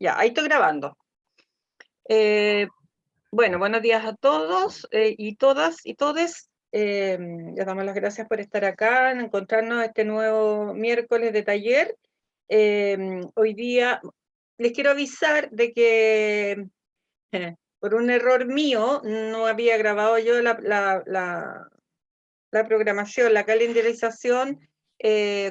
Ya, ahí estoy grabando. Bueno, buenos días a todos y todas y todes. Les damos las gracias por estar acá, en encontrarnos este nuevo miércoles de taller. Hoy día les quiero avisar de que por un error mío no había grabado yo la programación, la calendarización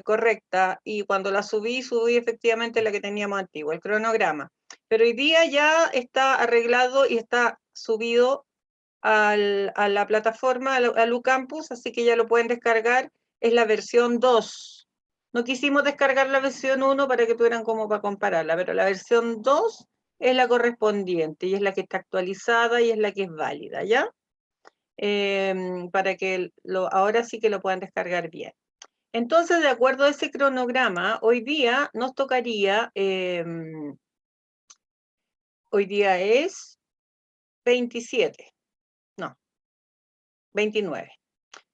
correcta, y cuando la subí efectivamente la que teníamos antigua, el cronograma. Pero hoy día ya está arreglado y está subido a la plataforma, al UCampus, así que ya lo pueden descargar. Es la versión 2. No quisimos descargar la versión 1 para que tuvieran como para compararla, pero la versión 2 es la correspondiente y es la que está actualizada y es la que es válida, ¿ya? Para que ahora sí que lo puedan descargar bien. Entonces, de acuerdo a ese cronograma, hoy día nos tocaría, hoy día es 27, no, 29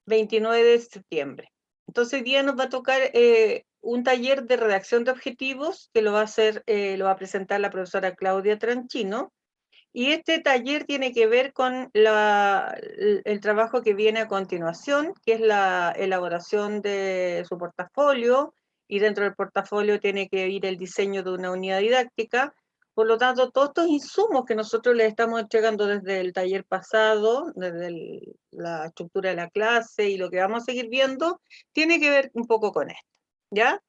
de septiembre. Entonces, hoy día nos va a tocar un taller de redacción de objetivos que lo va a presentar la profesora Claudia Tranchino. Y este taller tiene que ver con el trabajo que viene a continuación, que es la elaboración de su portafolio, y dentro del portafolio tiene que ir el diseño de una unidad didáctica. Por lo tanto, todos estos insumos que nosotros les estamos entregando desde el taller pasado, desde la estructura de la clase y lo que vamos a seguir viendo, tiene que ver un poco con esto, ¿ya?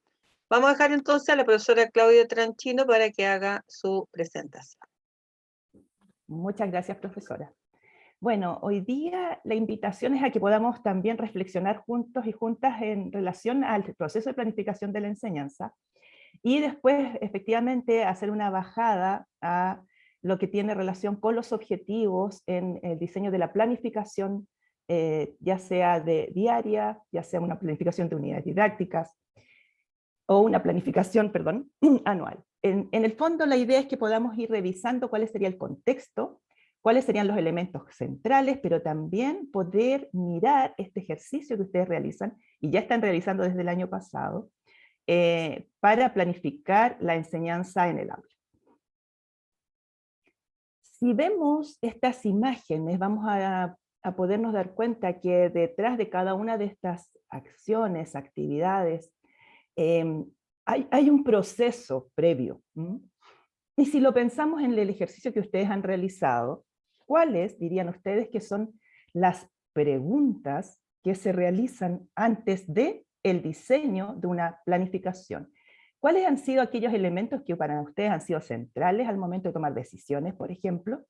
Vamos a dejar entonces a la profesora Claudia Tranchino para que haga su presentación. Muchas gracias, profesora. Bueno, hoy día la invitación es a que podamos también reflexionar juntos y juntas en relación al proceso de planificación de la enseñanza, y después efectivamente hacer una bajada a lo que tiene relación con los objetivos en el diseño de la planificación, ya sea de diaria, ya sea una planificación de unidades didácticas, o una planificación, perdón, anual. En el fondo la idea es que podamos ir revisando cuál sería el contexto, cuáles serían los elementos centrales, pero también poder mirar este ejercicio que ustedes realizan, y ya están realizando desde el año pasado, para planificar la enseñanza en el aula. Si vemos estas imágenes, vamos a podernos dar cuenta que detrás de cada una de estas acciones, actividades, hay un proceso previo. Y si lo pensamos en el ejercicio que ustedes han realizado, ¿cuáles dirían ustedes que son las preguntas que se realizan antes de el diseño de una planificación? ¿Cuáles han sido aquellos elementos que para ustedes han sido centrales al momento de tomar decisiones, por ejemplo?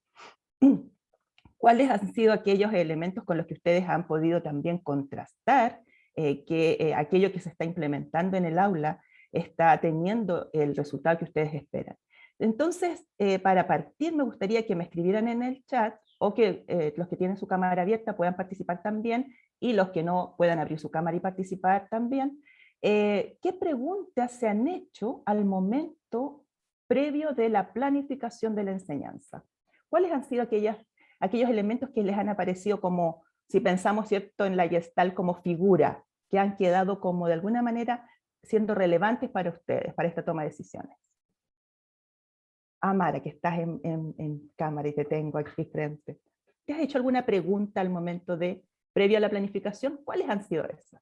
¿Cuáles han sido aquellos elementos con los que ustedes han podido también contrastar que aquello que se está implementando en el aula está teniendo el resultado que ustedes esperan? Entonces, para partir, me gustaría que me escribieran en el chat, o que los que tienen su cámara abierta puedan participar también, y los que no puedan abrir su cámara y participar también. ¿Qué preguntas se han hecho al momento previo de la planificación de la enseñanza? ¿Cuáles han sido aquellos elementos que les han aparecido como, si pensamos, ¿cierto?, en la Gestalt como figura, que han quedado como de alguna manera siendo relevantes para ustedes, para esta toma de decisiones? Amara, que estás en cámara y te tengo aquí frente. ¿Te has hecho alguna pregunta al momento previo a la planificación? ¿Cuáles han sido esas?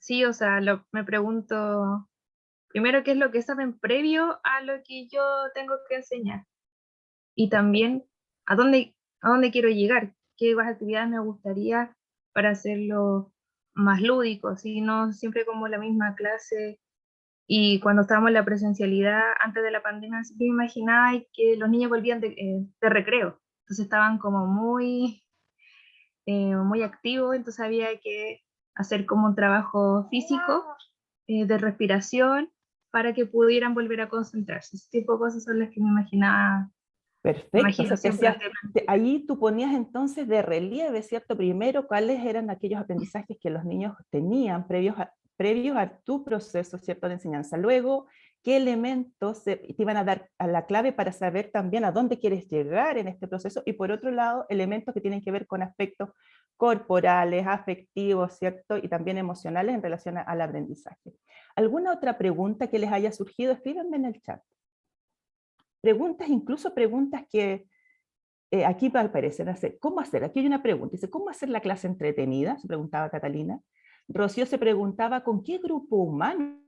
Sí, o sea, me pregunto primero qué es lo que saben previo a lo que yo tengo que enseñar. Y también a dónde quiero llegar, qué actividades me gustaría para hacerlo más lúdico, así no siempre como la misma clase. Y cuando estábamos en la presencialidad, antes de la pandemia, sí que me imaginaba que los niños volvían de recreo. Entonces estaban como muy activos, entonces había que hacer como un trabajo físico de respiración para que pudieran volver a concentrarse. Ese tipo de cosas son las que me imaginaba. Perfecto, o sea, ahí tú ponías entonces de relieve, ¿cierto? Primero, cuáles eran aquellos aprendizajes que los niños tenían previos a tu proceso, ¿cierto?, de enseñanza. Luego, qué elementos te iban a dar a la clave para saber también a dónde quieres llegar en este proceso, y por otro lado, elementos que tienen que ver con aspectos corporales, afectivos, ¿cierto?, y también emocionales en relación al aprendizaje. ¿Alguna otra pregunta que les haya surgido? Escríbanme en el chat. preguntas, incluso preguntas que aquí parecen hacer. ¿Cómo hacer? Aquí hay una pregunta. Dice, ¿cómo hacer la clase entretenida? Se preguntaba Catalina. Rocío se preguntaba, ¿con qué grupo humano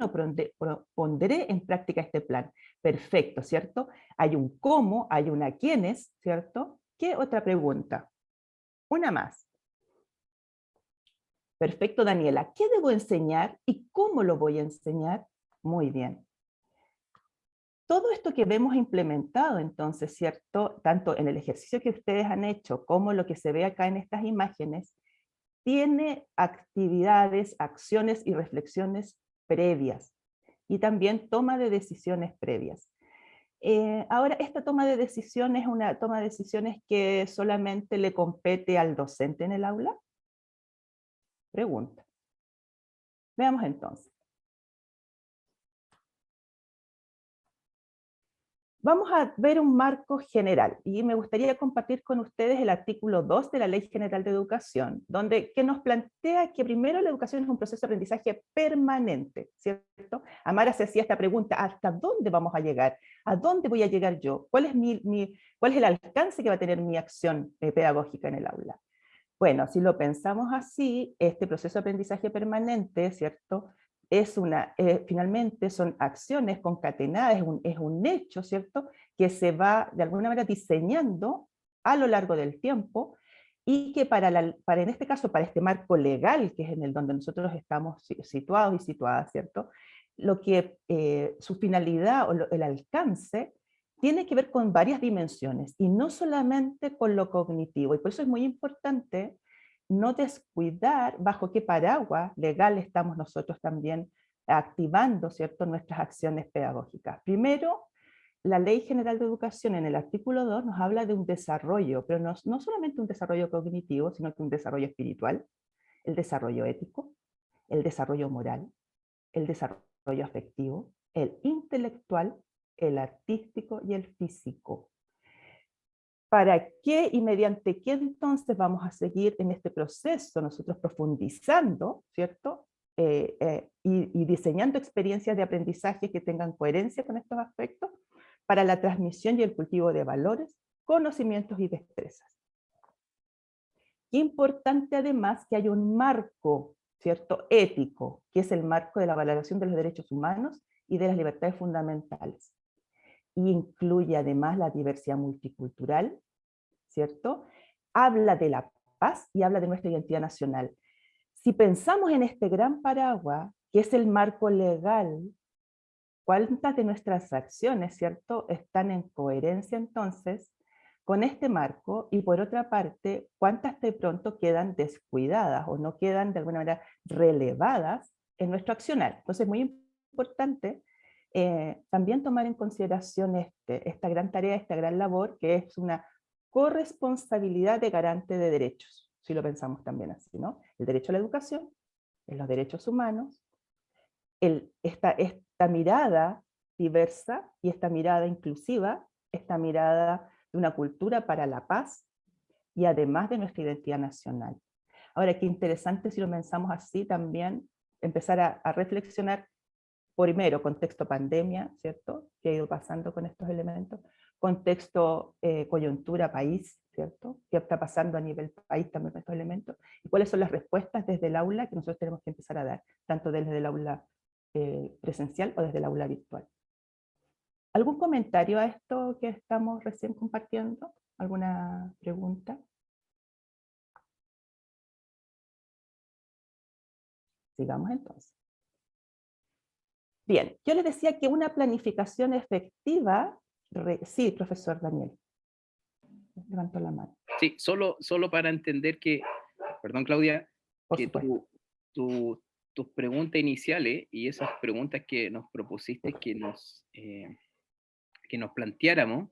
pondré en práctica este plan? Perfecto, ¿cierto? Hay un cómo, hay una quiénes, ¿cierto? ¿Qué otra pregunta? Una más. Perfecto, Daniela. ¿Qué debo enseñar y cómo lo voy a enseñar? Muy bien. Todo esto que vemos implementado, entonces, ¿cierto? Tanto en el ejercicio que ustedes han hecho como lo que se ve acá en estas imágenes, tiene actividades, acciones y reflexiones previas y también toma de decisiones previas. Ahora, esta toma de decisiones es una toma de decisiones que solamente le compete al docente en el aula. Pregunta. Veamos entonces. Vamos a ver un marco general y me gustaría compartir con ustedes el artículo 2 de la Ley General de Educación, que nos plantea que primero la educación es un proceso de aprendizaje permanente, ¿cierto? Amara se hacía esta pregunta, ¿hasta dónde vamos a llegar? ¿A dónde voy a llegar yo? ¿Cuál es el alcance que va a tener mi acción pedagógica en el aula? Bueno, si lo pensamos así, este proceso de aprendizaje permanente, ¿cierto? Finalmente son acciones concatenadas, es un hecho, ¿cierto? Que se va de alguna manera diseñando a lo largo del tiempo y que en este caso, para este marco legal, que es en el donde nosotros estamos situados y situadas, ¿cierto? Su finalidad o el alcance tiene que ver con varias dimensiones y no solamente con lo cognitivo. Y por eso es muy importante no descuidar bajo qué paraguas legal estamos nosotros también activando, ¿cierto?, nuestras acciones pedagógicas. Primero, la Ley General de Educación en el artículo 2 nos habla de un desarrollo, pero no solamente un desarrollo cognitivo, sino que un desarrollo espiritual, el desarrollo ético, el desarrollo moral, el desarrollo afectivo, el intelectual, el artístico y el físico. ¿Para qué y mediante qué entonces vamos a seguir en este proceso nosotros profundizando, ¿cierto? Y diseñando experiencias de aprendizaje que tengan coherencia con estos aspectos para la transmisión y el cultivo de valores, conocimientos y destrezas. Qué importante además que haya un marco, ¿cierto?, ético, que es el marco de la valoración de los derechos humanos y de las libertades fundamentales. Y incluye además la diversidad multicultural, ¿cierto? Habla de la paz y habla de nuestra identidad nacional. Si pensamos en este gran paraguas, que es el marco legal, ¿cuántas de nuestras acciones, ¿cierto?, están en coherencia entonces con este marco? Y por otra parte, ¿cuántas de pronto quedan descuidadas o no quedan de alguna manera relevadas en nuestro accionar? Entonces es muy importante también tomar en consideración esta gran tarea, esta gran labor, que es una corresponsabilidad de garante de derechos, si lo pensamos también así, ¿no? El derecho a la educación, en los derechos humanos, esta mirada diversa y esta mirada inclusiva, esta mirada de una cultura para la paz y además de nuestra identidad nacional. Ahora, qué interesante si lo pensamos así también, empezar a reflexionar. Primero, contexto pandemia, ¿cierto? ¿Qué ha ido pasando con estos elementos? Contexto coyuntura país, ¿cierto? ¿Qué está pasando a nivel país también con estos elementos? ¿Y cuáles son las respuestas desde el aula que nosotros tenemos que empezar a dar, tanto desde el aula presencial o desde el aula virtual? ¿Algún comentario a esto que estamos recién compartiendo? ¿Alguna pregunta? Sigamos entonces. Bien, yo les decía que una planificación efectiva... Sí, profesor Daniel. Levantó la mano. Sí, solo para entender que, perdón Claudia, Por que supuesto. tus preguntas iniciales y esas preguntas que nos propusiste que nos planteáramos,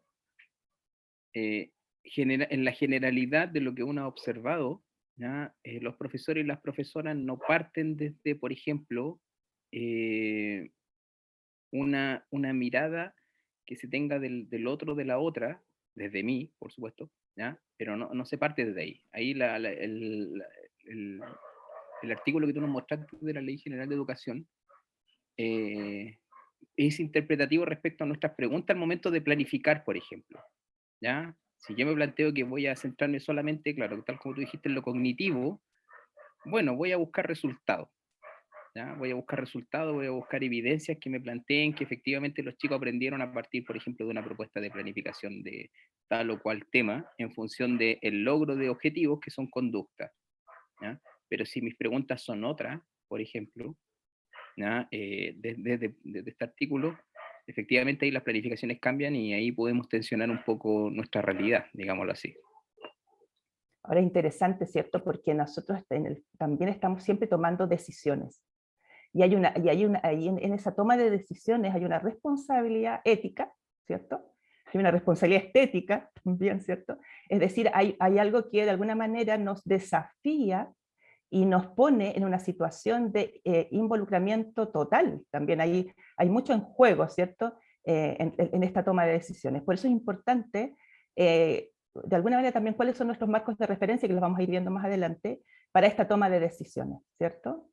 en la generalidad de lo que uno ha observado, ¿ya? Los profesores y las profesoras no parten desde, por ejemplo, una mirada que se tenga del otro, de la otra, desde mí, por supuesto, ¿ya? Pero no se parte desde ahí. Ahí el artículo que tú nos mostraste de la Ley General de Educación es interpretativo respecto a nuestras preguntas al momento de planificar, por ejemplo, ¿ya? Si yo me planteo que voy a centrarme solamente, claro, tal como tú dijiste, en lo cognitivo, bueno, voy a buscar resultados, ¿ya? Voy a buscar resultados, voy a buscar evidencias que me planteen que efectivamente los chicos aprendieron a partir, por ejemplo, de una propuesta de planificación de tal o cual tema en función del logro de objetivos que son conductas, ¿ya? Pero si mis preguntas son otras, por ejemplo, ¿ya? Desde este artículo, efectivamente ahí las planificaciones cambian y ahí podemos tensionar un poco nuestra realidad, digámoslo así. Ahora es interesante, ¿cierto? Porque nosotros también estamos siempre tomando decisiones. Y ahí en esa toma de decisiones hay una responsabilidad ética, ¿cierto? Hay una responsabilidad estética también, ¿cierto? Es decir, hay algo que de alguna manera nos desafía y nos pone en una situación de involucramiento total. También hay mucho en juego, ¿cierto? En esta toma de decisiones. Por eso es importante, de alguna manera también, cuáles son nuestros marcos de referencia, que los vamos a ir viendo más adelante, para esta toma de decisiones, ¿cierto?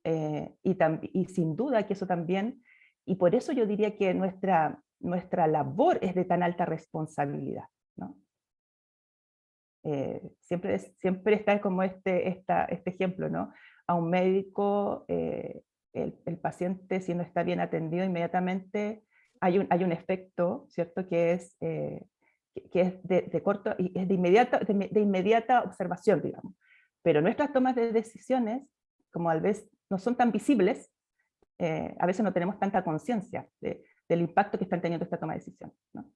Y sin duda que eso también, y por eso yo diría que nuestra labor es de tan alta responsabilidad, ¿no? Siempre está como este ejemplo, ¿no? A un médico, el paciente, si no está bien atendido, inmediatamente hay un efecto, ¿cierto? Que es de corto, y es de inmediata observación, digamos. Pero nuestras tomas de decisiones, como a veces no son tan visibles, a veces no tenemos tanta conciencia del impacto que están teniendo esta toma de decisiones, ¿no?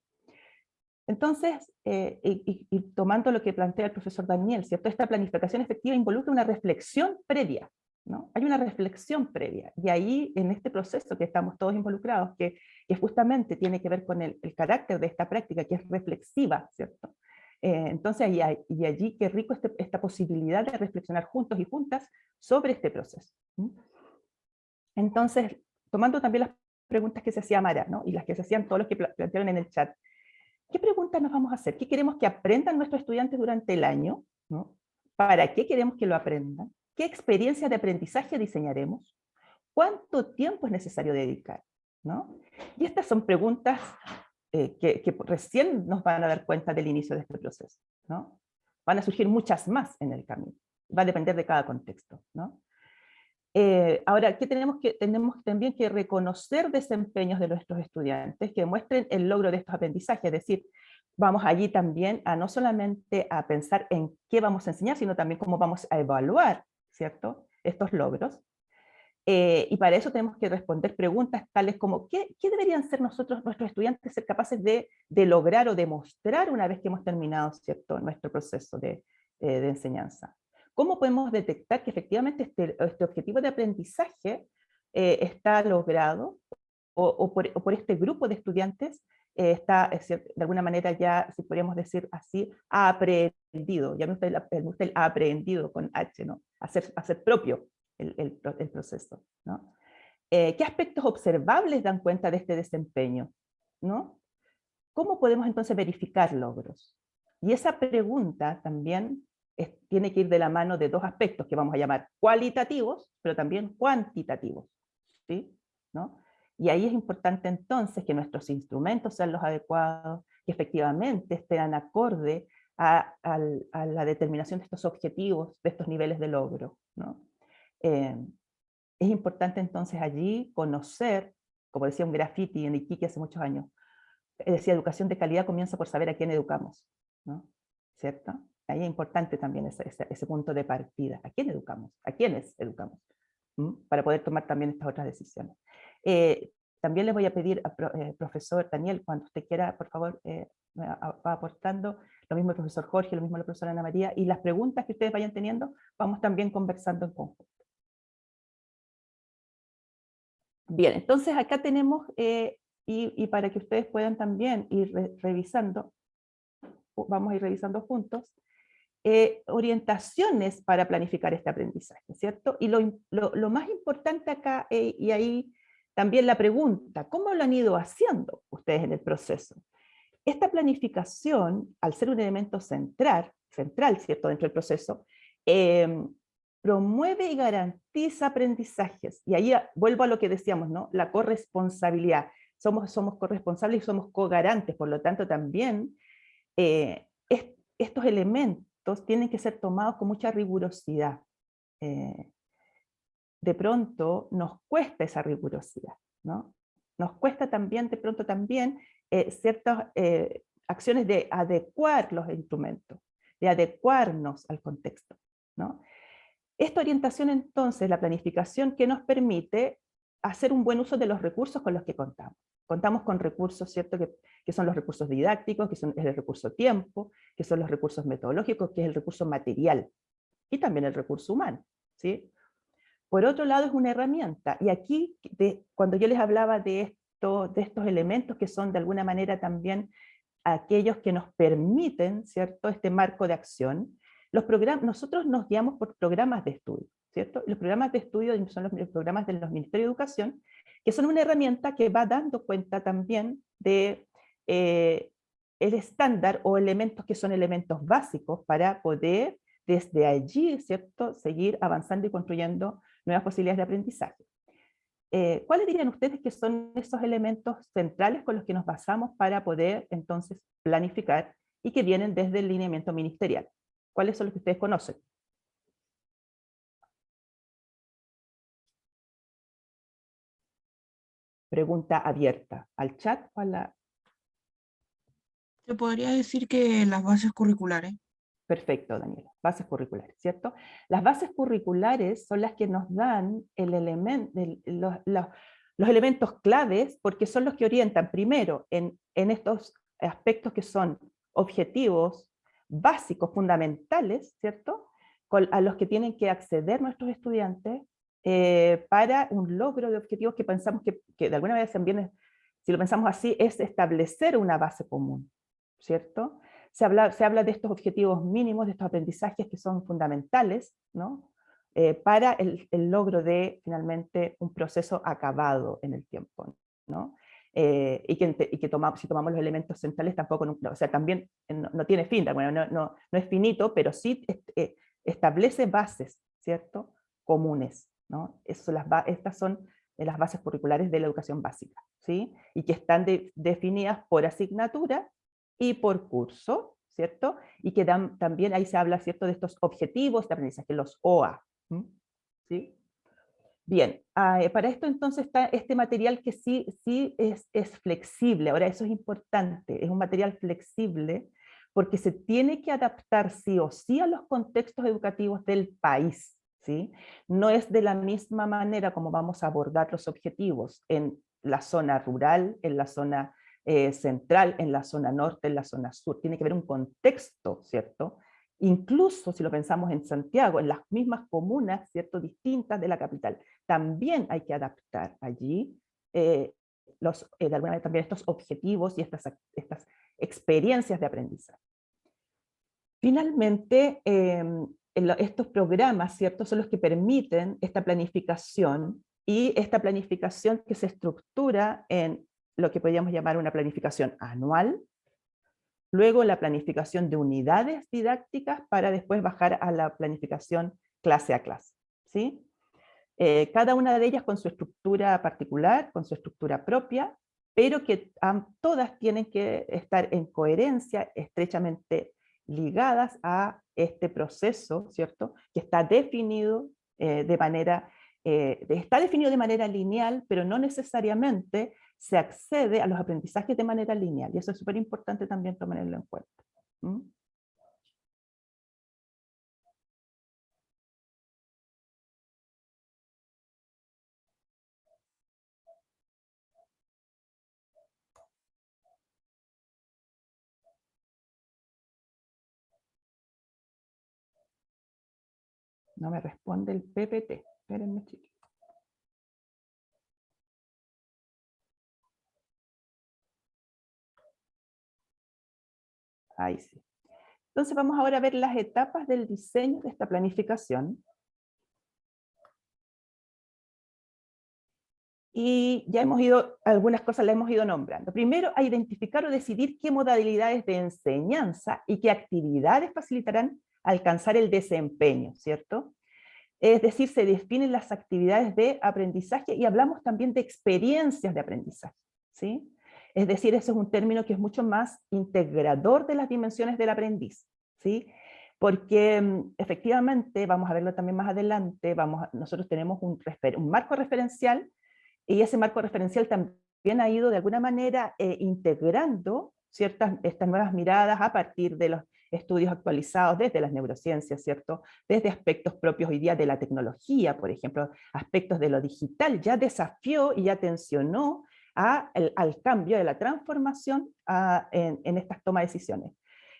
Entonces, y tomando lo que plantea el profesor Daniel, ¿cierto? Esta planificación efectiva involucra una reflexión previa, ¿no? Hay una reflexión previa, y ahí en este proceso que estamos todos involucrados, que justamente tiene que ver con el carácter de esta práctica, que es reflexiva, ¿cierto? Entonces, y allí qué rico esta posibilidad de reflexionar juntos y juntas sobre este proceso. Entonces, tomando también las preguntas que se hacía Mara, ¿no? Y las que se hacían todos los que plantearon en el chat, ¿qué preguntas nos vamos a hacer? ¿Qué queremos que aprendan nuestros estudiantes durante el año? ¿No? ¿Para qué queremos que lo aprendan? ¿Qué experiencia de aprendizaje diseñaremos? ¿Cuánto tiempo es necesario dedicar? ¿No? Y estas son preguntas que recién nos van a dar cuenta del inicio de este proceso, ¿no? Van a surgir muchas más en el camino. Va a depender de cada contexto, ¿no? Ahora, ¿qué tenemos también que reconocer desempeños de nuestros estudiantes que muestren el logro de estos aprendizajes? Es decir, vamos allí también a no solamente a pensar en qué vamos a enseñar, sino también cómo vamos a evaluar, ¿cierto?, estos logros. Y para eso tenemos que responder preguntas tales como, ¿qué deberían ser nuestros estudiantes ser capaces de lograr o demostrar una vez que hemos terminado, ¿cierto?, nuestro proceso de enseñanza? ¿Cómo podemos detectar que efectivamente este objetivo de aprendizaje está logrado o por este grupo de estudiantes está, de alguna manera ya, si podríamos decir así, ha aprendido, ya me gusta el ha aprendido con H, ¿no? Hacer propio el proceso, ¿no? ¿Qué aspectos observables dan cuenta de este desempeño, ¿no? ¿Cómo podemos entonces verificar logros? Y esa pregunta también tiene que ir de la mano de dos aspectos que vamos a llamar cualitativos, pero también cuantitativos, ¿sí? ¿No? Y ahí es importante entonces que nuestros instrumentos sean los adecuados, que efectivamente estén acorde a la determinación de estos objetivos, de estos niveles de logro, ¿no? Es importante entonces allí conocer, como decía un graffiti en Iquique hace muchos años, decía, educación de calidad comienza por saber a quién educamos, ¿no? ¿Cierto? Ahí es importante también ese punto de partida. ¿A quién educamos? ¿A quiénes educamos? Para poder tomar también estas otras decisiones. También les voy a pedir al profesor Daniel, cuando usted quiera, por favor, va aportando, lo mismo el profesor Jorge, lo mismo la profesora Ana María, y las preguntas que ustedes vayan teniendo, vamos también conversando en conjunto. Bien, entonces acá tenemos, y para que ustedes puedan también ir revisando, vamos a ir revisando juntos, orientaciones para planificar este aprendizaje, ¿cierto? Y lo más importante acá, y ahí también la pregunta, ¿cómo lo han ido haciendo ustedes en el proceso? Esta planificación, al ser un elemento central, ¿cierto?, dentro del proceso, promueve y garantiza aprendizajes. Y ahí vuelvo a lo que decíamos, ¿no? La corresponsabilidad. somos corresponsables y somos cogarantes, por lo tanto también estos elementos tienen que ser tomados con mucha rigurosidad. De pronto nos cuesta esa rigurosidad, ¿no? Nos cuesta también, de pronto también, ciertas acciones de adecuar los instrumentos, de adecuarnos al contexto, ¿no? Esta orientación entonces, la planificación que nos permite hacer un buen uso de los recursos con los que contamos. Contamos con recursos, ¿cierto? Que son los recursos didácticos, que son el recurso tiempo, que son los recursos metodológicos, que es el recurso material, y también el recurso humano, ¿sí? Por otro lado, es una herramienta, y aquí, cuando yo les hablaba de estos elementos que son de alguna manera también aquellos que nos permiten, ¿cierto?, este marco de acción, nosotros nos guiamos por programas de estudio, ¿cierto? Los programas de estudio son los programas de los Ministerios de Educación, que son una herramienta que va dando cuenta también de el estándar o elementos que son elementos básicos para poder desde allí, ¿cierto?, seguir avanzando y construyendo nuevas posibilidades de aprendizaje. ¿Cuáles dirían ustedes que son esos elementos centrales con los que nos basamos para poder entonces planificar y que vienen desde el lineamiento ministerial? ¿Cuáles son los que ustedes conocen? Pregunta abierta, ¿al chat o a la...? Se podría decir que las bases curriculares. Perfecto, Daniela. Bases curriculares, ¿cierto? Las bases curriculares son las que nos dan los elementos claves, porque son los que orientan primero en estos aspectos que son objetivos básicos, fundamentales, ¿cierto? A los que tienen que acceder nuestros estudiantes para un logro de objetivos que pensamos que de alguna manera también, si lo pensamos así, es establecer una base común, ¿cierto? Se habla de estos objetivos mínimos, de estos aprendizajes que son fundamentales, ¿no? Para el logro de, finalmente, un proceso acabado en el tiempo, ¿no? Y que si tomamos los elementos centrales, tampoco, o sea, también no tiene fin, bueno, no es finito, pero sí establece bases, ¿cierto?, comunes, ¿no? Estas son las bases curriculares de la educación básica, ¿sí? Y que están definidas por asignatura y por curso, ¿cierto? Y que también ahí se habla, ¿cierto?, de estos objetivos de aprendizaje, los OA, ¿sí? Bien, para esto entonces está este material que sí es flexible. Ahora eso es importante, es un material flexible porque se tiene que adaptar sí o sí a los contextos educativos del país, ¿sí? No es de la misma manera como vamos a abordar los objetivos en la zona rural, en la zona central, en la zona norte, en la zona sur. Tiene que haber un contexto, ¿cierto? Incluso si lo pensamos en Santiago, en las mismas comunas, ¿cierto?, distintas de la capital, también hay que adaptar allí de alguna manera también estos objetivos y estas experiencias de aprendizaje. Finalmente, estos programas, ¿cierto?, son los que permiten esta planificación, y esta planificación que se estructura en lo que podríamos llamar una planificación anual, luego la planificación de unidades didácticas para después bajar a la planificación clase a clase, ¿sí? Cada una de ellas con su estructura particular, con su estructura propia, pero que todas tienen que estar en coherencia, estrechamente ligadas a este proceso, ¿cierto?, que está definido de manera lineal, pero no necesariamente se accede a los aprendizajes de manera lineal, y eso es súper importante también tomarlo en cuenta. No me responde el PPT. Espérenme, chicos. Ahí sí. Entonces vamos ahora a ver las etapas del diseño de esta planificación. Y ya algunas cosas las hemos ido nombrando. Primero, a identificar o decidir qué modalidades de enseñanza y qué actividades facilitarán alcanzar el desempeño, ¿cierto? Es decir, se definen las actividades de aprendizaje y hablamos también de experiencias de aprendizaje, ¿sí? Es decir, ese es un término que es mucho más integrador de las dimensiones del aprendiz, ¿sí? Porque efectivamente, vamos a verlo también más adelante, nosotros tenemos un marco referencial, y ese marco referencial también ha ido de alguna manera integrando estas nuevas miradas a partir de los estudios actualizados desde las neurociencias, ¿cierto? Desde aspectos propios hoy día de la tecnología, por ejemplo, aspectos de lo digital, ya desafió y ya tensionó al cambio de la transformación en estas tomas de decisiones.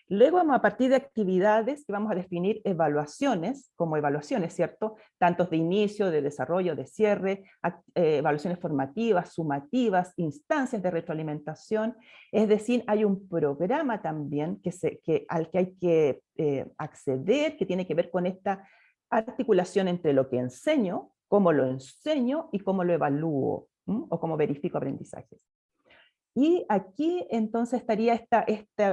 Luego vamos a partir de actividades que vamos a definir evaluaciones, como evaluaciones, ¿cierto? Tantos de inicio, de desarrollo, de cierre, evaluaciones formativas, sumativas, instancias de retroalimentación. Es decir, hay un programa también al que hay que acceder, que tiene que ver con esta articulación entre lo que enseño, cómo lo enseño y cómo lo evalúo, o cómo verifico aprendizajes. Y aquí entonces estaría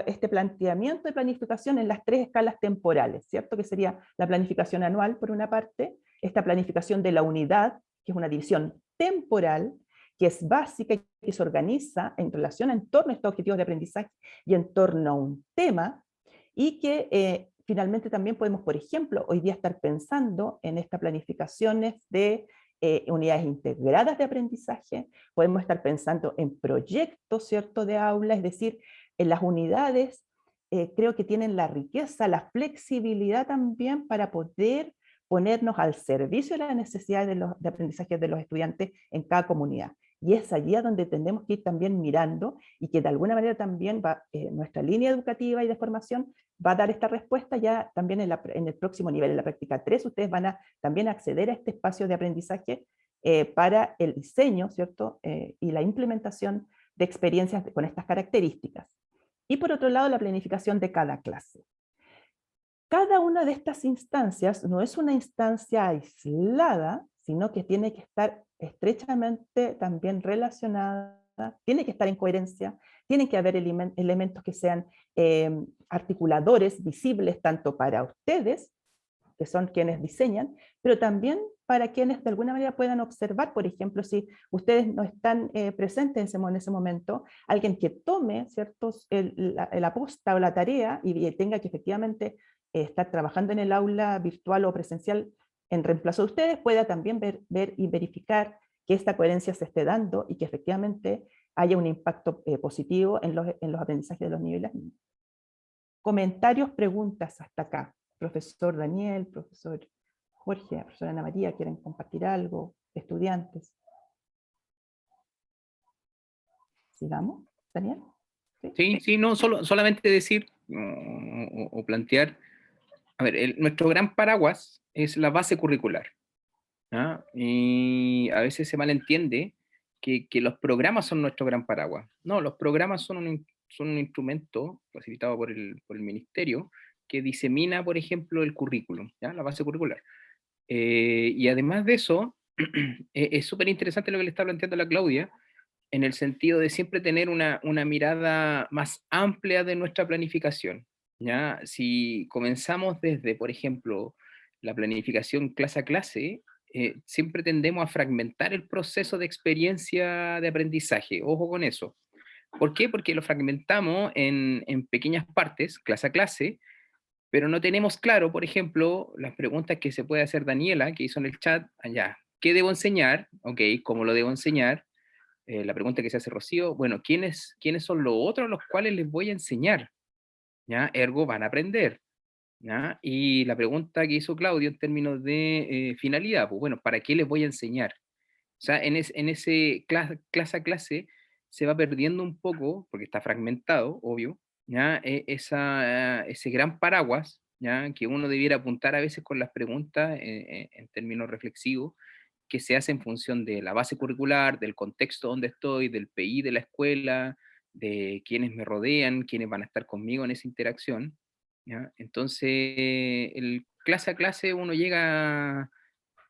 este planteamiento de planificación en las 3 escalas temporales, ¿cierto? Que sería la planificación anual, por una parte, esta planificación de la unidad, que es una división temporal, que es básica y que se organiza en relación en torno a estos objetivos de aprendizaje y en torno a un tema, y que finalmente también podemos, por ejemplo, hoy día estar pensando en estas planificaciones de unidades integradas de aprendizaje, podemos estar pensando en proyectos, ¿cierto?, de aula, es decir, en las unidades creo que tienen la riqueza, la flexibilidad también para poder ponernos al servicio de las necesidades de aprendizaje de los estudiantes en cada comunidad. Y es allí a donde tenemos que ir también mirando y que de alguna manera también nuestra línea educativa y de formación va a dar esta respuesta ya también en el próximo nivel, en la práctica 3, ustedes van a también acceder a este espacio de aprendizaje para el diseño, ¿cierto? Y la implementación de experiencias con estas características. Y por otro lado, la planificación de cada clase. Cada una de estas instancias no es una instancia aislada, sino que tiene que estar estrechamente también relacionada, tiene que estar en coherencia, tienen que haber elementos que sean articuladores, visibles tanto para ustedes, que son quienes diseñan, pero también para quienes de alguna manera puedan observar, por ejemplo, si ustedes no están presentes en ese momento, alguien que tome ¿ciertos? La posta o la tarea y tenga que efectivamente estar trabajando en el aula virtual o presencial en reemplazo de ustedes, pueda también ver y verificar que esta coherencia se esté dando y que efectivamente haya un impacto positivo en los aprendizajes de los niños y las niñas. Comentarios, preguntas hasta acá. Profesor Daniel, profesor Jorge, profesora Ana María, ¿quieren compartir algo? Estudiantes. ¿Sigamos, Daniel? Sí, no, solamente decir o plantear, a ver, nuestro gran paraguas es la base curricular, ¿ah? Y a veces se malentiende que los programas son nuestro gran paraguas. No, los programas son un instrumento facilitado por el ministerio que disemina, por ejemplo, el currículum, ¿ya? La base curricular. Y además de eso, es súper interesante lo que le está planteando la Claudia, en el sentido de siempre tener una mirada más amplia de nuestra planificación, ¿ya? Si comenzamos desde, por ejemplo, la planificación clase a clase, siempre tendemos a fragmentar el proceso de experiencia de aprendizaje. Ojo con eso. ¿Por qué? Porque lo fragmentamos en pequeñas partes, clase a clase, pero no tenemos claro, por ejemplo, las preguntas que se puede hacer Daniela, que hizo en el chat allá. ¿Qué debo enseñar? Ok, ¿cómo lo debo enseñar? La pregunta que se hace Rocío, bueno, ¿quiénes son los otros a los cuales les voy a enseñar? ¿Ya? Ergo van a aprender. ¿Ya? Y la pregunta que hizo Claudio en términos de finalidad, pues bueno, ¿para qué les voy a enseñar? O sea, en ese clase a clase se va perdiendo un poco, porque está fragmentado, obvio, ¿ya? Ese gran paraguas, ¿ya? Que uno debiera apuntar a veces con las preguntas en términos reflexivos, que se hace en función de la base curricular, del contexto donde estoy, del PI de la escuela, de quienes me rodean, quienes van a estar conmigo en esa interacción, ¿ya? Entonces, el clase a clase uno llega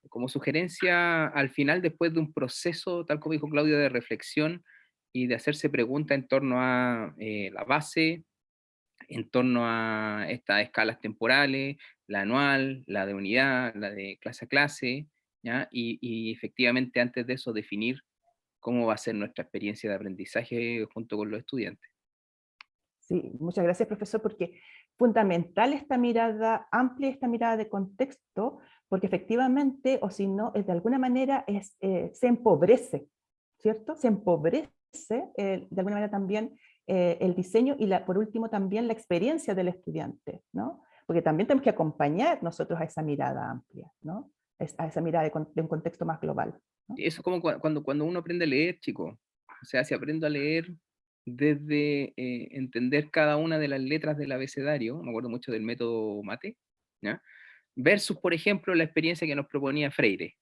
como sugerencia al final, después de un proceso, tal como dijo Claudia, de reflexión y de hacerse preguntas en torno a la base, en torno a estas escalas temporales, la anual, la de unidad, la de clase a clase, ¿ya? Y efectivamente antes de eso definir cómo va a ser nuestra experiencia de aprendizaje junto con los estudiantes. Sí, muchas gracias, profesor, porque fundamental esta mirada amplia, esta mirada de contexto, porque efectivamente, o si no, de alguna manera se empobrece, ¿cierto? Se empobrece de alguna manera también el diseño y por último también la experiencia del estudiante, ¿no? Porque también tenemos que acompañar nosotros a esa mirada amplia, ¿no? A esa mirada de un contexto más global, ¿no? Eso es como cuando uno aprende a leer, chicos. O sea, si aprendo a leer desde entender cada una de las letras del abecedario, me acuerdo mucho del método mate, ¿ya? Versus, por ejemplo, la experiencia que nos proponía Freire,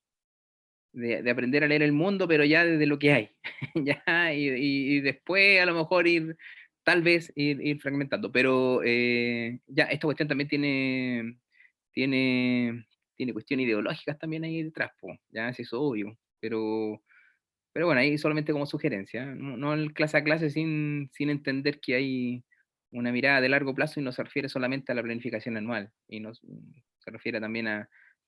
de aprender a leer el mundo, pero ya desde lo que hay, ¿ya? Y después a lo mejor tal vez ir fragmentando, pero ya, esta cuestión también tiene, tiene cuestiones ideológicas también ahí detrás, po, ya, eso es obvio, pero bueno, ahí solamente como sugerencia, no el clase a clase sin entender que hay una mirada de largo plazo y no se refiere solamente a la planificación anual, y se refiere también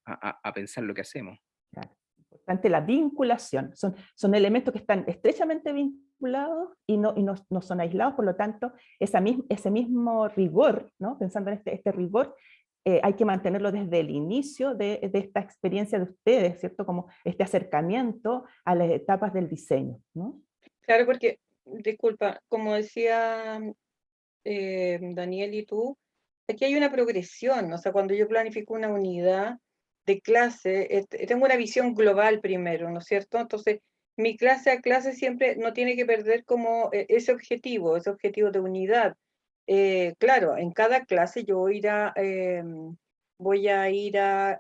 a pensar lo que hacemos. Claro. Importante la vinculación. Son elementos que están estrechamente vinculados y no son aislados, por lo tanto, ese mismo rigor, ¿no? Pensando en este rigor, hay que mantenerlo desde el inicio de esta experiencia de ustedes, ¿cierto? Como este acercamiento a las etapas del diseño, ¿no? Claro, porque, disculpa, como decía Daniel y tú, aquí hay una progresión, o sea, cuando yo planifico una unidad de clase, tengo una visión global primero, ¿no es cierto? Entonces, mi clase a clase siempre no tiene que perder como ese objetivo de unidad. Claro, en cada clase yo voy a ir a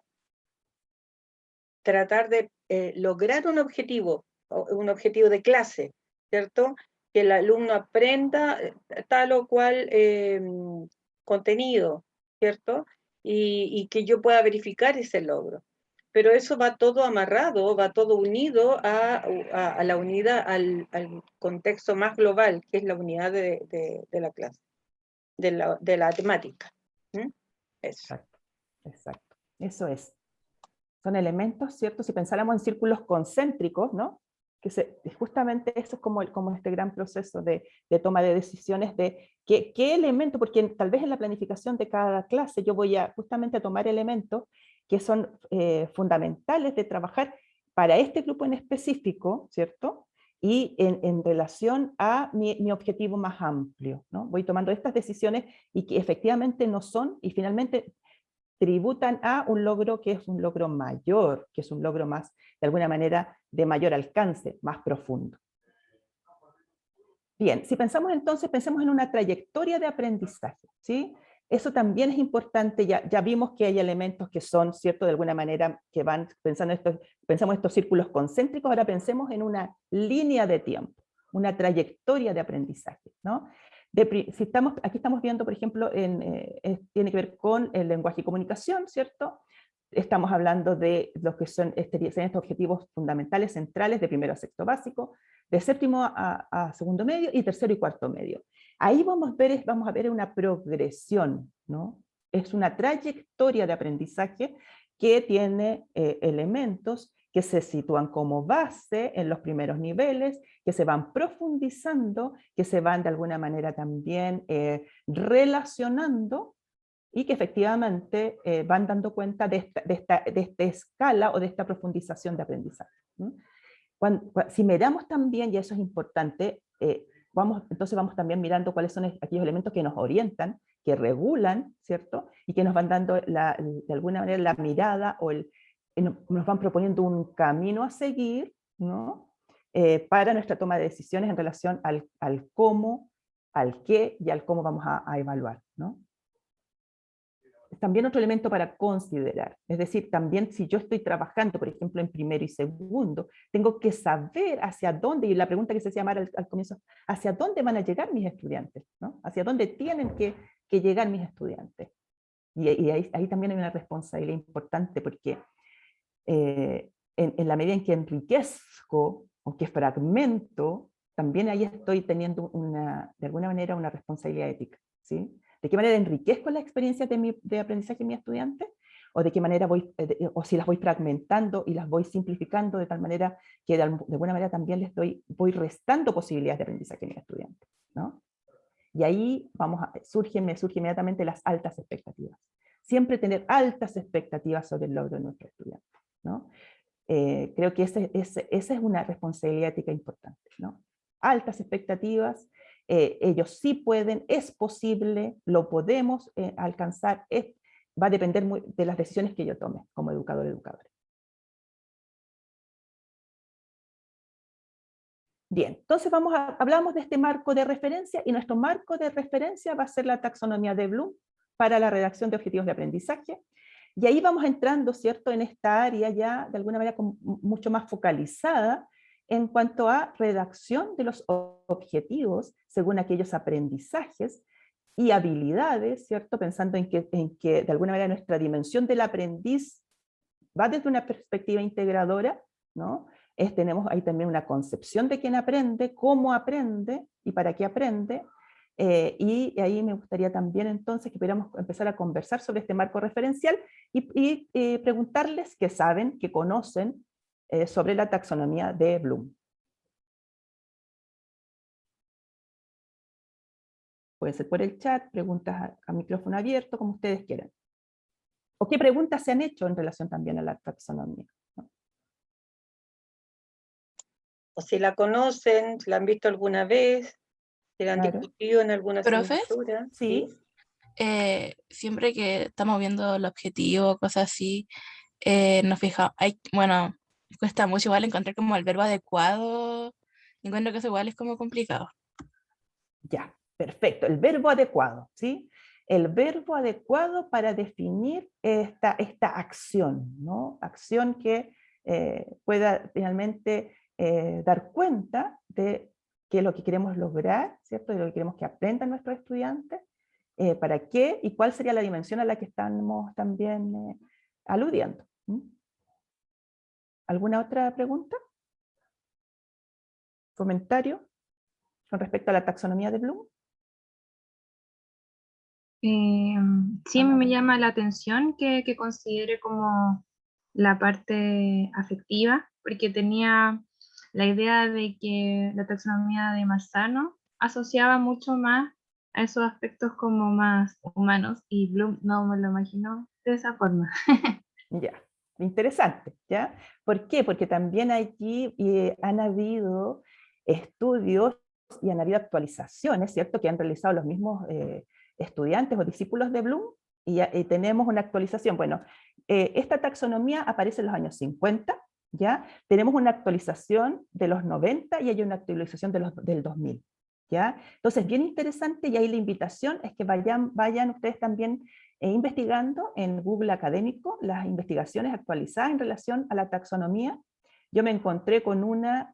tratar de lograr un objetivo de clase, ¿cierto? Que el alumno aprenda tal o cual contenido, ¿cierto? Y que yo pueda verificar ese logro. Pero eso va todo amarrado, va todo unido a la unidad, al contexto más global, que es la unidad de la clase, de la temática. ¿Mm? Eso. Exacto, exacto. Eso es. Son elementos, ¿cierto? Si pensáramos en círculos concéntricos, ¿no? Justamente eso es como este gran proceso de toma de decisiones de qué elemento, porque tal vez en la planificación de cada clase yo voy a justamente a tomar elementos que son fundamentales de trabajar para este grupo en específico, ¿cierto? Y en relación a mi objetivo más amplio, ¿no? Voy tomando estas decisiones y que efectivamente no son, y finalmente tributan a un logro que es un logro mayor, que es un logro más, de alguna manera, de mayor alcance, más profundo. Bien, si pensamos entonces, pensemos en una trayectoria de aprendizaje, ¿sí? Eso también es importante, ya vimos que hay elementos que son, ¿cierto?, de alguna manera, que van pensamos estos círculos concéntricos, ahora pensemos en una línea de tiempo, una trayectoria de aprendizaje, ¿no? Aquí estamos viendo, por ejemplo, tiene que ver con el lenguaje y comunicación, ¿cierto? Estamos hablando de lo que son estos objetivos fundamentales, centrales, de primero a sexto básico, de séptimo a segundo medio y tercero y cuarto medio. Ahí vamos a ver una progresión, ¿no? Es una trayectoria de aprendizaje que tiene elementos que se sitúan como base en los primeros niveles, que se van profundizando, que se van de alguna manera también relacionando y que efectivamente van dando cuenta de esta escala o de esta profundización de aprendizaje. Si miramos también, y eso es importante, entonces vamos también mirando cuáles son aquellos elementos que nos orientan, que regulan, ¿cierto? Y que nos van dando de alguna manera la mirada o nos van proponiendo un camino a seguir, ¿no? Para nuestra toma de decisiones en relación al cómo, al qué y al cómo vamos a evaluar, ¿no? También otro elemento para considerar, es decir, también si yo estoy trabajando, por ejemplo, en primero y segundo, tengo que saber hacia dónde, y la pregunta que se hacía Mara al comienzo, hacia dónde van a llegar mis estudiantes, ¿no? Hacia dónde tienen que llegar mis estudiantes. Y ahí también hay una responsabilidad importante, porque en la medida en que enriquezco o que fragmento, también ahí estoy teniendo de alguna manera una responsabilidad ética, ¿sí? ¿De qué manera enriquezco la experiencia de aprendizaje de mi estudiante? o de qué manera voy, o si las voy fragmentando y las voy simplificando de tal manera que de alguna manera también voy restando posibilidades de aprendizaje a mis estudiantes, ¿no? Y ahí me surgen inmediatamente las altas expectativas. Siempre tener altas expectativas sobre el logro de nuestros estudiantes, ¿no? Creo que esa es una responsabilidad ética importante, ¿no? Altas expectativas, ellos sí pueden, es posible, lo podemos alcanzar, va a depender de las decisiones que yo tome como educador o educadora. Bien, entonces hablamos de este marco de referencia, y nuestro marco de referencia va a ser la taxonomía de Bloom para la redacción de objetivos de aprendizaje, y ahí vamos entrando, ¿cierto?, en esta área ya de alguna manera mucho más focalizada en cuanto a redacción de los objetivos según aquellos aprendizajes y habilidades, ¿cierto?, pensando en que de alguna manera nuestra dimensión del aprendiz va desde una perspectiva integradora, ¿no? Tenemos ahí también una concepción de quién aprende, cómo aprende y para qué aprende, y ahí me gustaría también entonces que pudiéramos empezar a conversar sobre este marco referencial y preguntarles qué saben, qué conocen sobre la taxonomía de Bloom. Puede ser por el chat, preguntas a micrófono abierto, como ustedes quieran. ¿O qué preguntas se han hecho en relación también a la taxonomía? O si la conocen, la han visto alguna vez, si la han Claro. discutido en alguna ¿Profe? asignatura. Sí. Siempre que estamos viendo el objetivo, cosas así, nos fijamos, bueno, cuesta mucho igual encontrar como el verbo adecuado. Encuentro que eso igual es como complicado. Ya, perfecto. El verbo adecuado, ¿sí? El verbo adecuado para definir esta acción, ¿no? Acción que pueda finalmente dar cuenta de qué es lo que queremos lograr, ¿cierto? De lo que queremos que aprendan nuestros estudiantes, para qué y cuál sería la dimensión a la que estamos también aludiendo. ¿Alguna otra pregunta? ¿Comentario con respecto a la taxonomía de Bloom? Sí, me llama la atención que considere como la parte afectiva, porque tenía la idea de que la taxonomía de Marzano asociaba mucho más a esos aspectos como más humanos, y Bloom no me lo imaginó de esa forma. Ya, interesante, ¿ya? ¿Por qué? Porque también allí han habido estudios y han habido actualizaciones, ¿cierto?, que han realizado los mismos estudiantes o discípulos de Bloom, y tenemos una actualización. Bueno, esta taxonomía aparece en los años 50, ¿ya? Tenemos una actualización de los 90 y hay una actualización del 2000, ¿ya? Entonces, bien interesante, y ahí la invitación es que vayan ustedes también investigando en Google Académico las investigaciones actualizadas en relación a la taxonomía. Yo me encontré con una,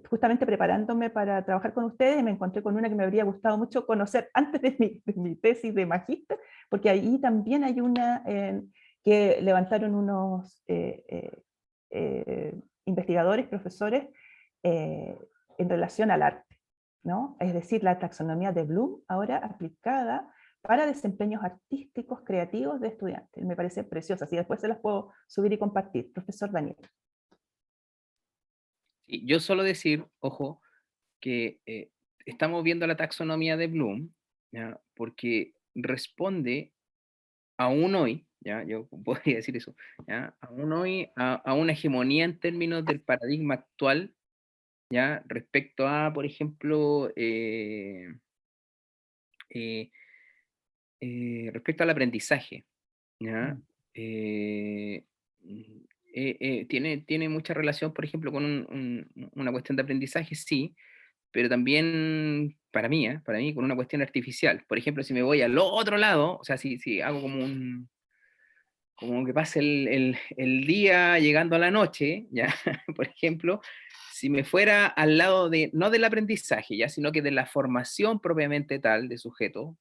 justamente preparándome para trabajar con ustedes, me encontré con una que me habría gustado mucho conocer antes de mi tesis de magíster, porque ahí también hay una que levantaron unos investigadores, profesores, en relación al arte, ¿no? Es decir, la taxonomía de Bloom ahora aplicada para desempeños artísticos, creativos de estudiantes. Me parece preciosa, así después se las puedo subir y compartir. Profesor Daniel. Sí, yo solo decir, ojo, que estamos viendo la taxonomía de Bloom, ¿ya? Porque responde aún hoy, ¿ya? Yo podría decir eso, ¿ya? Aún hoy a una hegemonía en términos del paradigma actual, ¿ya? Respecto a, por ejemplo, respecto al aprendizaje, ¿ya? Tiene mucha relación, por ejemplo, con una cuestión de aprendizaje, sí, pero también para mí, con una cuestión artificial. Por ejemplo, si me voy al otro lado, o sea, si hago como que pase el día llegando a la noche, ¿ya? Por ejemplo, si me fuera al lado no del aprendizaje, ¿ya? Sino que de la formación propiamente tal de sujeto,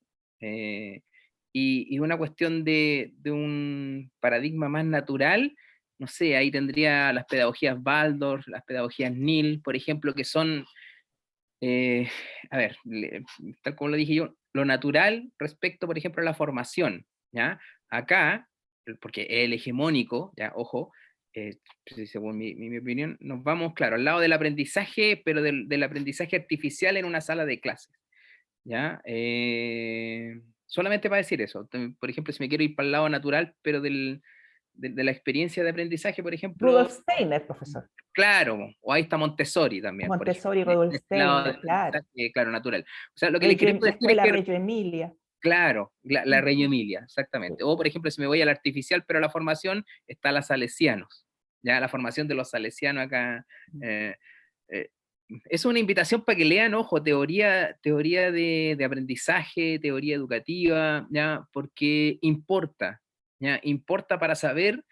y una cuestión de un paradigma más natural, no sé, ahí tendría las pedagogías Waldorf, las pedagogías Nil, por ejemplo, que son, a ver, tal como lo dije yo, lo natural respecto, por ejemplo, a la formación, ¿ya? Acá porque el hegemónico, ya, ojo, según mi opinión, nos vamos, claro, al lado del aprendizaje, pero del aprendizaje artificial en una sala de clases, ¿ya? Solamente para decir eso. Por ejemplo, si me quiero ir para el lado natural, pero de la experiencia de aprendizaje, por ejemplo. Rudolf Steiner, profesor. Claro, o ahí está Montessori también. Montessori, por ejemplo, Rudolf este lado Steiner, del claro. aprendizaje, claro, natural. O sea, lo que le queremos La decir es escuela que, Reggio Emilia. claro, la Reggio Emilia, exactamente. O, por ejemplo, si me voy al artificial, pero la formación está la Salesianos, ya la formación de los salesianos acá. eh, eh, es una invitación para que lean, ojo, teoría de aprendizaje, teoría educativa, ¿ya? Porque importa, ¿ya? Importa para saber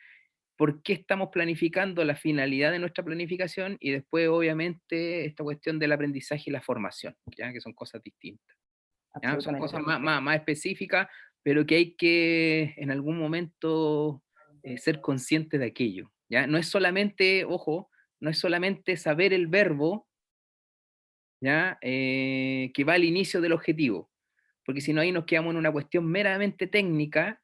por qué estamos planificando la finalidad de nuestra planificación y después, obviamente, esta cuestión del aprendizaje y la formación, ¿ya? Que son cosas distintas. ¿Ya? Son Absolutamente. cosas más específicas, pero que hay que en algún momento ser consciente de aquello. ¿Ya? No es solamente, ojo, no es solamente saber el verbo, ¿ya? Que va al inicio del objetivo, porque si no ahí nos quedamos en una cuestión meramente técnica,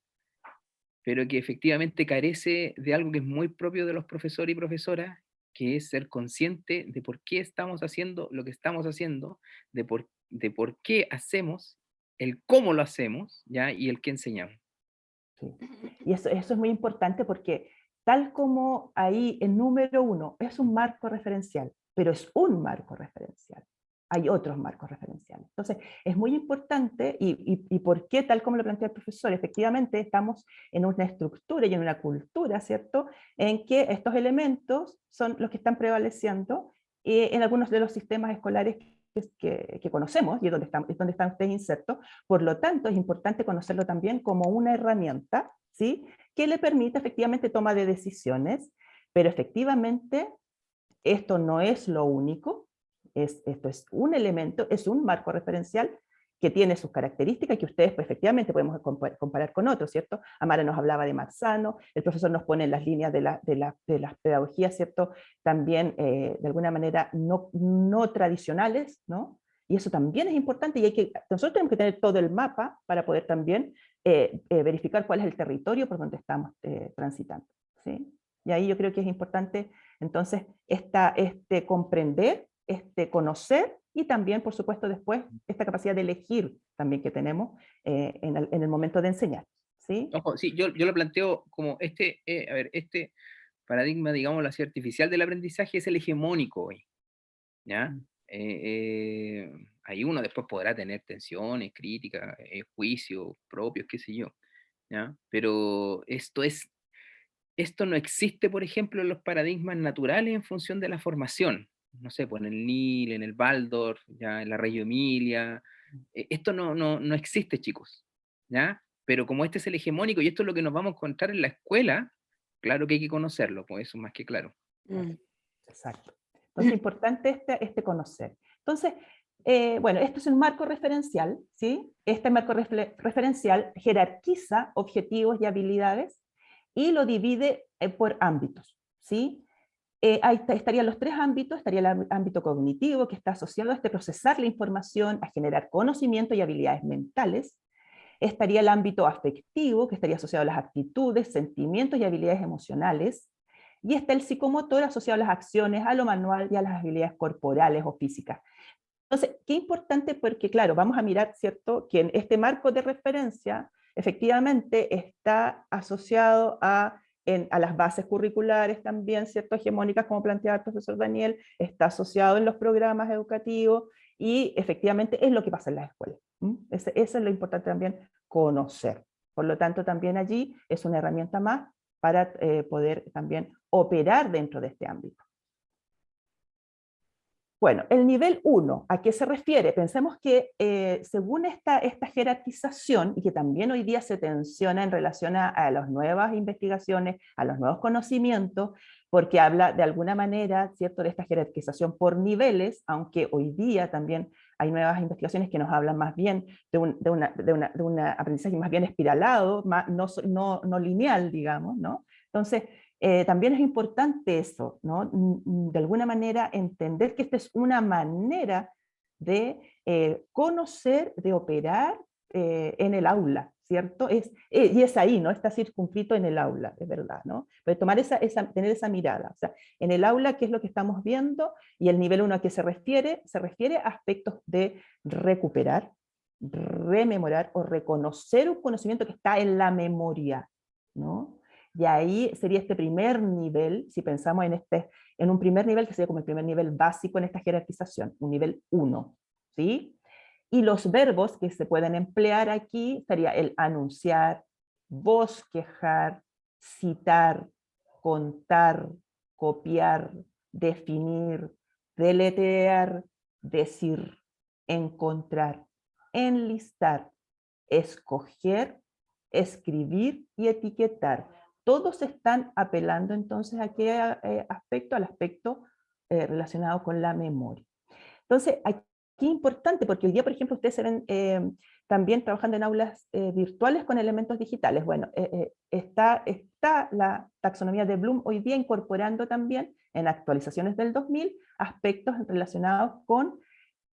pero que efectivamente carece de algo que es muy propio de los profesores y profesoras, que es ser consciente de por qué estamos haciendo lo que estamos haciendo, de por qué hacemos, el cómo lo hacemos, ¿ya? Y el qué enseñamos. Sí. Y eso es muy importante porque tal como ahí el número 1 es un marco referencial, pero es un marco referencial. Hay otros marcos referenciales. Entonces, es muy importante y por qué, tal como lo plantea el profesor, efectivamente estamos en una estructura y en una cultura, ¿cierto?, en que estos elementos son los que están prevaleciendo en algunos de los sistemas escolares que conocemos y es donde están ustedes insertos. Por lo tanto, es importante conocerlo también como una herramienta, ¿sí?, que le permite efectivamente toma de decisiones, pero efectivamente esto no es lo único, esto es un elemento, es un marco referencial que tiene sus características que ustedes pues, efectivamente podemos comparar con otros, ¿cierto? Amara nos hablaba de Marzano, el profesor nos pone en las líneas de las pedagogías, ¿cierto? También de alguna manera no tradicionales, ¿no? Y eso también es importante y nosotros tenemos que tener todo el mapa para poder también verificar cuál es el territorio por donde estamos transitando, ¿sí? Y ahí yo creo que es importante entonces comprender, conocer y también, por supuesto, después esta capacidad de elegir también que tenemos en el momento de enseñar. ¿Sí? Ojo, sí, yo lo planteo como este paradigma, digamos, así, artificial del aprendizaje es el hegemónico hoy, ¿ya? Ahí uno después podrá tener tensiones, críticas, juicios propios, qué sé yo, ¿ya? Pero esto no existe, por ejemplo, en los paradigmas naturales en función de la formación. No sé, pues en el Nil, en el Waldorf, ya en la Reggio Emilia. Esto no existe, chicos, ¿ya? Pero como este es el hegemónico y esto es lo que nos vamos a encontrar en la escuela, claro que hay que conocerlo, pues eso es más que claro. Exacto. Entonces, es importante conocer. Entonces, bueno, esto es un marco referencial, ¿sí? Este marco referencial jerarquiza objetivos y habilidades y lo divide por ámbitos, ¿sí? Ahí estarían los 3 ámbitos, estaría el ámbito cognitivo, que está asociado a procesar la información, a generar conocimiento y habilidades mentales. Estaría el ámbito afectivo, que estaría asociado a las actitudes, sentimientos y habilidades emocionales. Y está el psicomotor asociado a las acciones, a lo manual y a las habilidades corporales o físicas. Entonces, qué importante porque, claro, vamos a mirar, ¿cierto?, que en este marco de referencia efectivamente está asociado a las bases curriculares también, ¿cierto?, hegemónicas, como planteaba el profesor Daniel, está asociado en los programas educativos y efectivamente es lo que pasa en las escuelas. Eso es lo importante también, conocer. Por lo tanto, también allí es una herramienta más para poder también operar dentro de este ámbito. Bueno, el nivel 1, ¿a qué se refiere? Pensemos que según esta jerarquización, y que también hoy día se tensiona en relación a las nuevas investigaciones, a los nuevos conocimientos, porque habla de alguna manera, ¿cierto?, de esta jerarquización por niveles, aunque hoy día también hay nuevas investigaciones que nos hablan más bien de un aprendizaje más bien espiralado, no lineal, digamos, ¿no? Entonces, también es importante eso, ¿no? De alguna manera entender que esta es una manera de conocer, de operar en el aula, ¿cierto? Y es ahí, ¿no? Está circunscrito en el aula, es verdad, ¿no? Pero tomar tener esa mirada, o sea, en el aula, ¿qué es lo que estamos viendo? Y el nivel 1 a qué se refiere a aspectos de recuperar, rememorar o reconocer un conocimiento que está en la memoria, ¿no? Y ahí sería este primer nivel, si pensamos en un primer nivel que sería como el primer nivel básico en esta jerarquización, un nivel 1, ¿sí? Y los verbos que se pueden emplear aquí sería el anunciar, bosquejar, citar, contar, copiar, definir, deletrear, decir, encontrar, enlistar, escoger, escribir y etiquetar. Todos están apelando entonces a qué aspecto, al aspecto relacionado con la memoria. Entonces, aquí es importante, porque hoy día, por ejemplo, ustedes se ven también trabajando en aulas virtuales con elementos digitales. Bueno, está la taxonomía de Bloom hoy día incorporando también en actualizaciones del 2000 aspectos relacionados con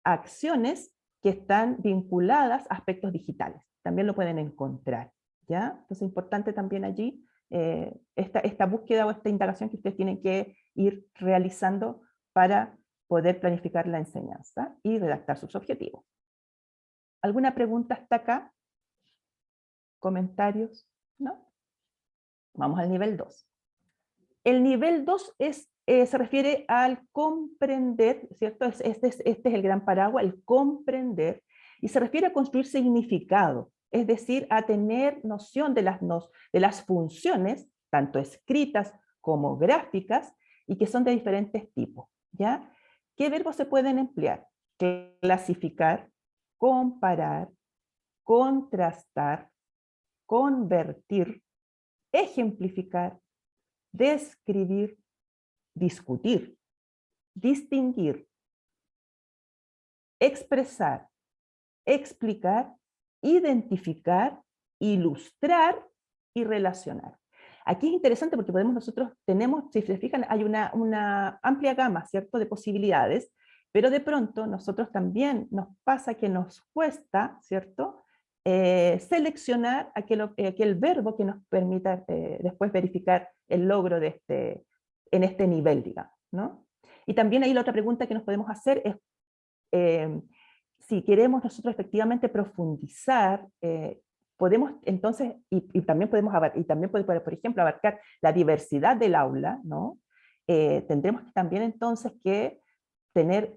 acciones que están vinculadas a aspectos digitales. También lo pueden encontrar, ¿ya? Entonces es importante también allí esta búsqueda o esta indagación que ustedes tienen que ir realizando para poder planificar la enseñanza y redactar sus objetivos. ¿Alguna pregunta hasta acá? ¿Comentarios? ¿No? Vamos al nivel 2. El nivel 2 se refiere al comprender, ¿cierto? Este es el gran paraguas, el comprender, y se refiere a construir significado, es decir, a tener noción de las funciones, tanto escritas como gráficas, y que son de diferentes tipos, ¿ya? ¿Qué verbos se pueden emplear? Clasificar, comparar, contrastar, convertir, ejemplificar, describir, discutir, distinguir, expresar, explicar, identificar, ilustrar y relacionar. Aquí es interesante porque tenemos, si se fijan, hay una amplia gama, ¿cierto?, de posibilidades, pero de pronto nosotros también nos pasa que nos cuesta, ¿cierto?, seleccionar aquel verbo que nos permita después verificar el logro en este nivel, digamos, ¿no? Y también ahí la otra pregunta que nos podemos hacer es, si queremos nosotros efectivamente profundizar, podemos entonces, y también podemos por ejemplo, abarcar la diversidad del aula, ¿no? Tendremos también entonces que tener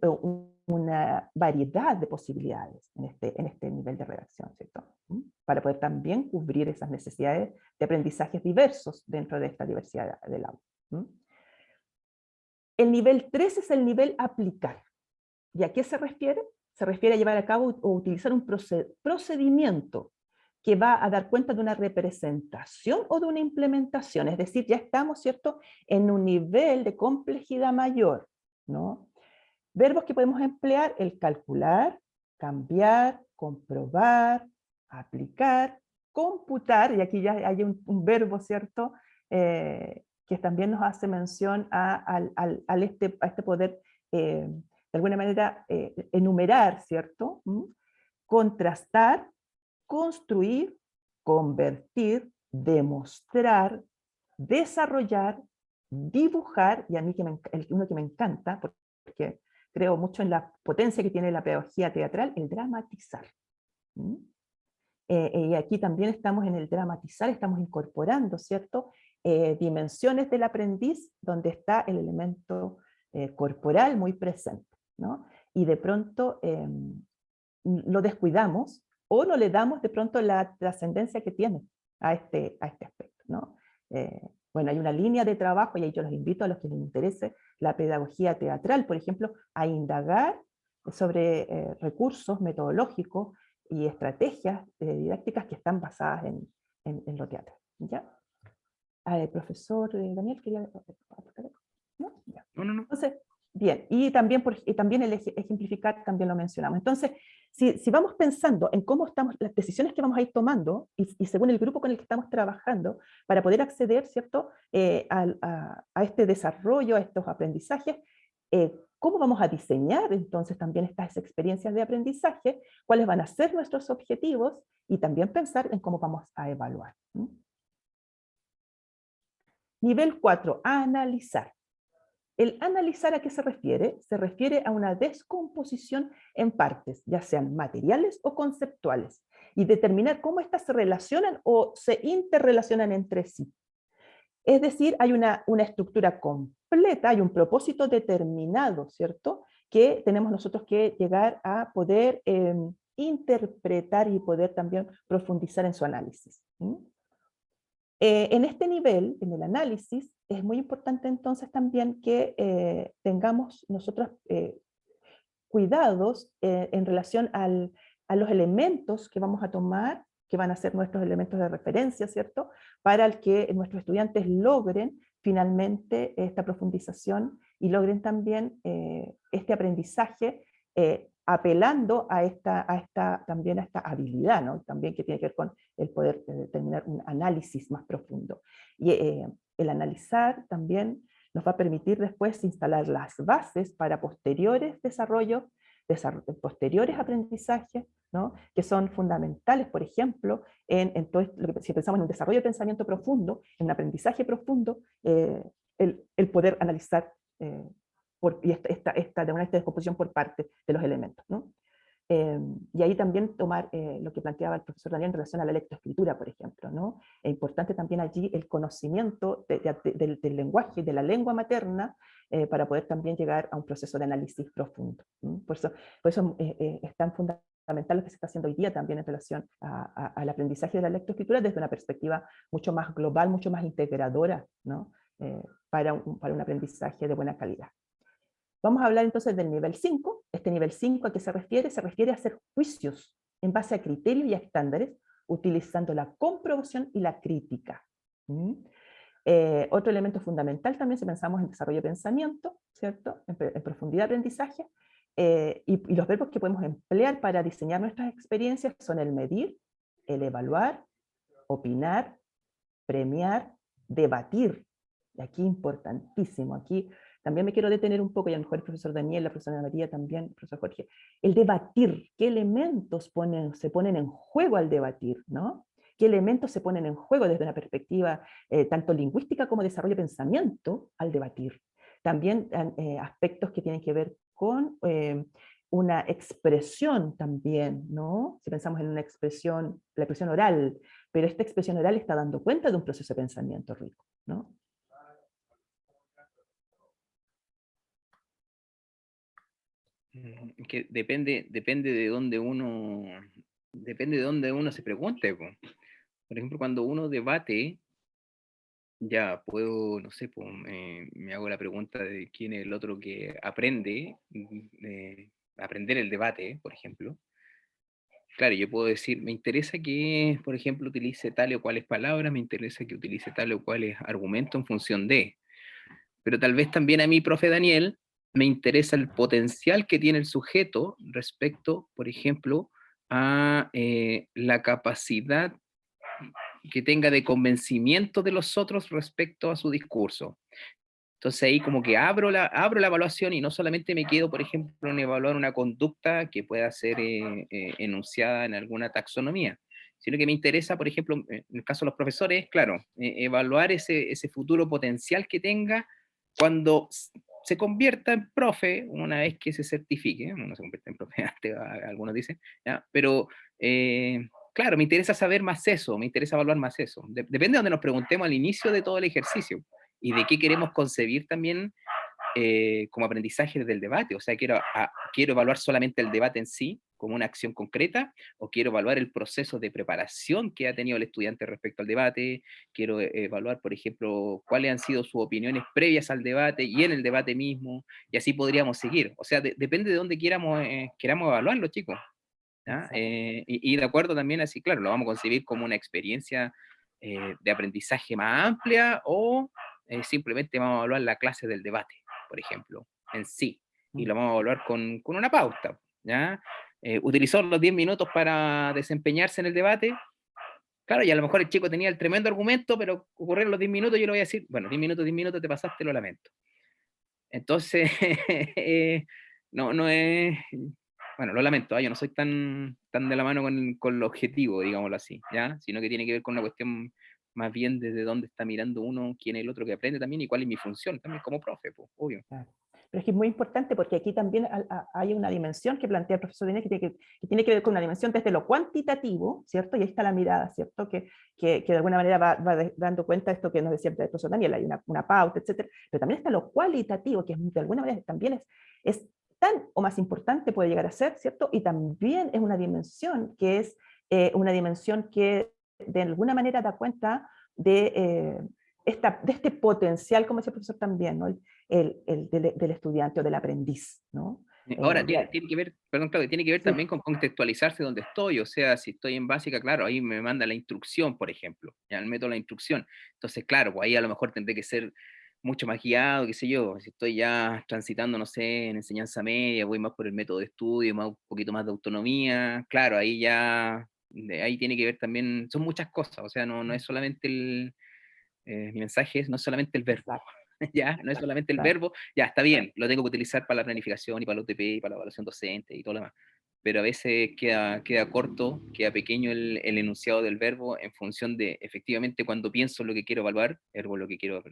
una variedad de posibilidades en este nivel de redacción, ¿cierto? Para poder también cubrir esas necesidades de aprendizajes diversos dentro de esta diversidad del aula. El nivel 3 es el nivel aplicar. ¿Y a qué se refiere? Se refiere a llevar a cabo o utilizar un procedimiento que va a dar cuenta de una representación o de una implementación. Es decir, ya estamos, ¿cierto?, en un nivel de complejidad mayor, ¿no? Verbos que podemos emplear: el calcular, cambiar, comprobar, aplicar, computar, y aquí ya hay un verbo, ¿cierto?, que también nos hace mención a este poder, de alguna manera, enumerar, ¿cierto? Contrastar, construir, convertir, demostrar, desarrollar, dibujar, y a mí uno que me encanta, porque creo mucho en la potencia que tiene la pedagogía teatral, el dramatizar. Y aquí también estamos en el dramatizar, estamos incorporando, ¿cierto?, dimensiones del aprendiz donde está el elemento corporal muy presente, ¿no? Y de pronto lo descuidamos o no le damos de pronto la trascendencia que tiene a este aspecto, ¿no? Bueno, hay una línea de trabajo, y ahí yo los invito a los que les interese la pedagogía teatral, por ejemplo, a indagar sobre recursos metodológicos y estrategias didácticas que están basadas en lo teatral, ¿ya? El profesor Daniel quería... ¿No? Ya. No. Entonces, bien, y también el ejemplificar también lo mencionamos. Entonces, si vamos pensando en cómo estamos, las decisiones que vamos a ir tomando, y según el grupo con el que estamos trabajando, para poder acceder, ¿cierto?, a este desarrollo, a estos aprendizajes, cómo vamos a diseñar entonces también estas experiencias de aprendizaje, cuáles van a ser nuestros objetivos y también pensar en cómo vamos a evaluar. Nivel 4, analizar. El analizar, ¿a qué se refiere? Se refiere a una descomposición en partes, ya sean materiales o conceptuales, y determinar cómo éstas se relacionan o se interrelacionan entre sí. Es decir, hay una estructura completa, hay un propósito determinado, ¿cierto? Que tenemos nosotros que llegar a poder interpretar y poder también profundizar en su análisis. En este nivel, en el análisis, es muy importante entonces también que tengamos nosotros cuidados en relación a los elementos que vamos a tomar, que van a ser nuestros elementos de referencia, ¿cierto? Para el que nuestros estudiantes logren finalmente esta profundización y logren también este aprendizaje apelando también a esta habilidad, ¿no? También que tiene que ver con el poder determinar un análisis más profundo. Y el analizar también nos va a permitir después instalar las bases para posteriores desarrollos, posteriores aprendizajes, ¿no? Que son fundamentales, por ejemplo, en todo esto, si pensamos en un desarrollo de pensamiento profundo, en un aprendizaje profundo, el poder analizar y de una descomposición por parte de los elementos, ¿no? Y ahí también tomar lo que planteaba el profesor Daniel en relación a la lectoescritura, por ejemplo, ¿no? Es importante también allí el conocimiento del lenguaje, de la lengua materna, para poder también llegar a un proceso de análisis profundo. Por eso es tan fundamental lo que se está haciendo hoy día también en relación al aprendizaje de la lectoescritura desde una perspectiva mucho más global, mucho más integradora, ¿no? Para un aprendizaje de buena calidad. Vamos a hablar entonces del nivel 5. Este nivel 5, ¿a qué se refiere? Se refiere a hacer juicios en base a criterios y a estándares, utilizando la comprobación y la crítica. Otro elemento fundamental también, si pensamos en desarrollo de pensamiento, ¿cierto? En profundidad de aprendizaje, y los verbos que podemos emplear para diseñar nuestras experiencias son el medir, el evaluar, opinar, premiar, debatir. Y aquí importantísimo, aquí también me quiero detener un poco, y a lo mejor el profesor Daniel, la profesora María también, el profesor Jorge, el debatir, qué elementos se ponen en juego al debatir, ¿no? ¿Qué elementos se ponen en juego desde una perspectiva tanto lingüística como desarrollo de pensamiento al debatir? También aspectos que tienen que ver con una expresión también, ¿no? Si pensamos en una expresión, la expresión oral, pero esta expresión oral está dando cuenta de un proceso de pensamiento rico, ¿no? Que depende de dónde uno se pregunte. Por ejemplo, cuando uno debate, ya puedo, no sé, me hago la pregunta de quién es el otro que aprende, aprender el debate, por ejemplo. Claro, yo puedo decir, me interesa que, por ejemplo, utilice tal o cuales palabras, me interesa que utilice tal o cuales argumentos en función de. Pero tal vez también a mí, profe Daniel, me interesa el potencial que tiene el sujeto respecto, por ejemplo, a la capacidad que tenga de convencimiento de los otros respecto a su discurso. Entonces ahí como que abro la evaluación y no solamente me quedo, por ejemplo, en evaluar una conducta que pueda ser enunciada en alguna taxonomía, sino que me interesa, por ejemplo, en el caso de los profesores, claro, evaluar ese futuro potencial que tenga cuando se convierta en profe, una vez que se certifique. Uno se convierte en profe antes, algunos dicen, ¿ya? Pero claro, me interesa saber más eso, me interesa evaluar más eso. Depende de donde nos preguntemos al inicio de todo el ejercicio y de qué queremos concebir también como aprendizaje del debate. O sea, quiero evaluar solamente el debate en sí, como una acción concreta, o quiero evaluar el proceso de preparación que ha tenido el estudiante respecto al debate, quiero evaluar, por ejemplo, cuáles han sido sus opiniones previas al debate y en el debate mismo, y así podríamos seguir. O sea, depende de dónde queramos evaluarlo, chicos. Y de acuerdo también así, claro, lo vamos a concebir como una experiencia de aprendizaje más amplia o simplemente vamos a evaluar la clase del debate, por ejemplo, en sí, y lo vamos a evaluar con una pauta, ¿ya? Utilizó los 10 minutos para desempeñarse en el debate. Claro, y a lo mejor el chico tenía el tremendo argumento, pero ocurrieron los 10 minutos, yo le voy a decir, bueno, 10 minutos, te pasaste, lo lamento. Entonces, no es, bueno, lo lamento, yo no soy tan de la mano con el objetivo, digámoslo así, ¿ya? Sino que tiene que ver con una cuestión más bien desde dónde está mirando uno, quién es el otro que aprende también y cuál es mi función también como profe, pues, obvio. Claro. Pero es que es muy importante porque aquí también hay una dimensión que plantea el profesor Inés que tiene que ver con una dimensión desde lo cuantitativo, ¿cierto? Y ahí está la mirada, ¿cierto? Que de alguna manera va dando cuenta de esto que nos decía el profesor Daniel, hay una pauta, etcétera. Pero también está lo cualitativo, que de alguna manera también es tan o más importante puede llegar a ser, ¿cierto? Y también es una dimensión que es una dimensión que de alguna manera da cuenta de este potencial, como decía el profesor también, ¿no? Del estudiante o del aprendiz, ¿no? Ahora, tiene que ver, perdón, Claudia, tiene que ver Sí. también con contextualizarse donde estoy, o sea, si estoy en básica, claro, ahí me manda la instrucción, por ejemplo, ya el método de la instrucción. Entonces, claro, pues ahí a lo mejor tendré que ser mucho más guiado, qué sé yo, si estoy ya transitando, no sé, en enseñanza media, voy más por el método de estudio, más, un poquito más de autonomía, claro, ahí ya, ahí tiene que ver también, son muchas cosas, o sea, no es solamente mi mensaje no es solamente el verbo, Exacto, ya, no es solamente el claro. verbo, ya está bien, lo tengo que utilizar para la planificación y para los TP y para la evaluación docente y todo lo demás, pero a veces queda corto, queda pequeño el enunciado del verbo en función de efectivamente cuando pienso lo que quiero evaluar, ergo lo que quiero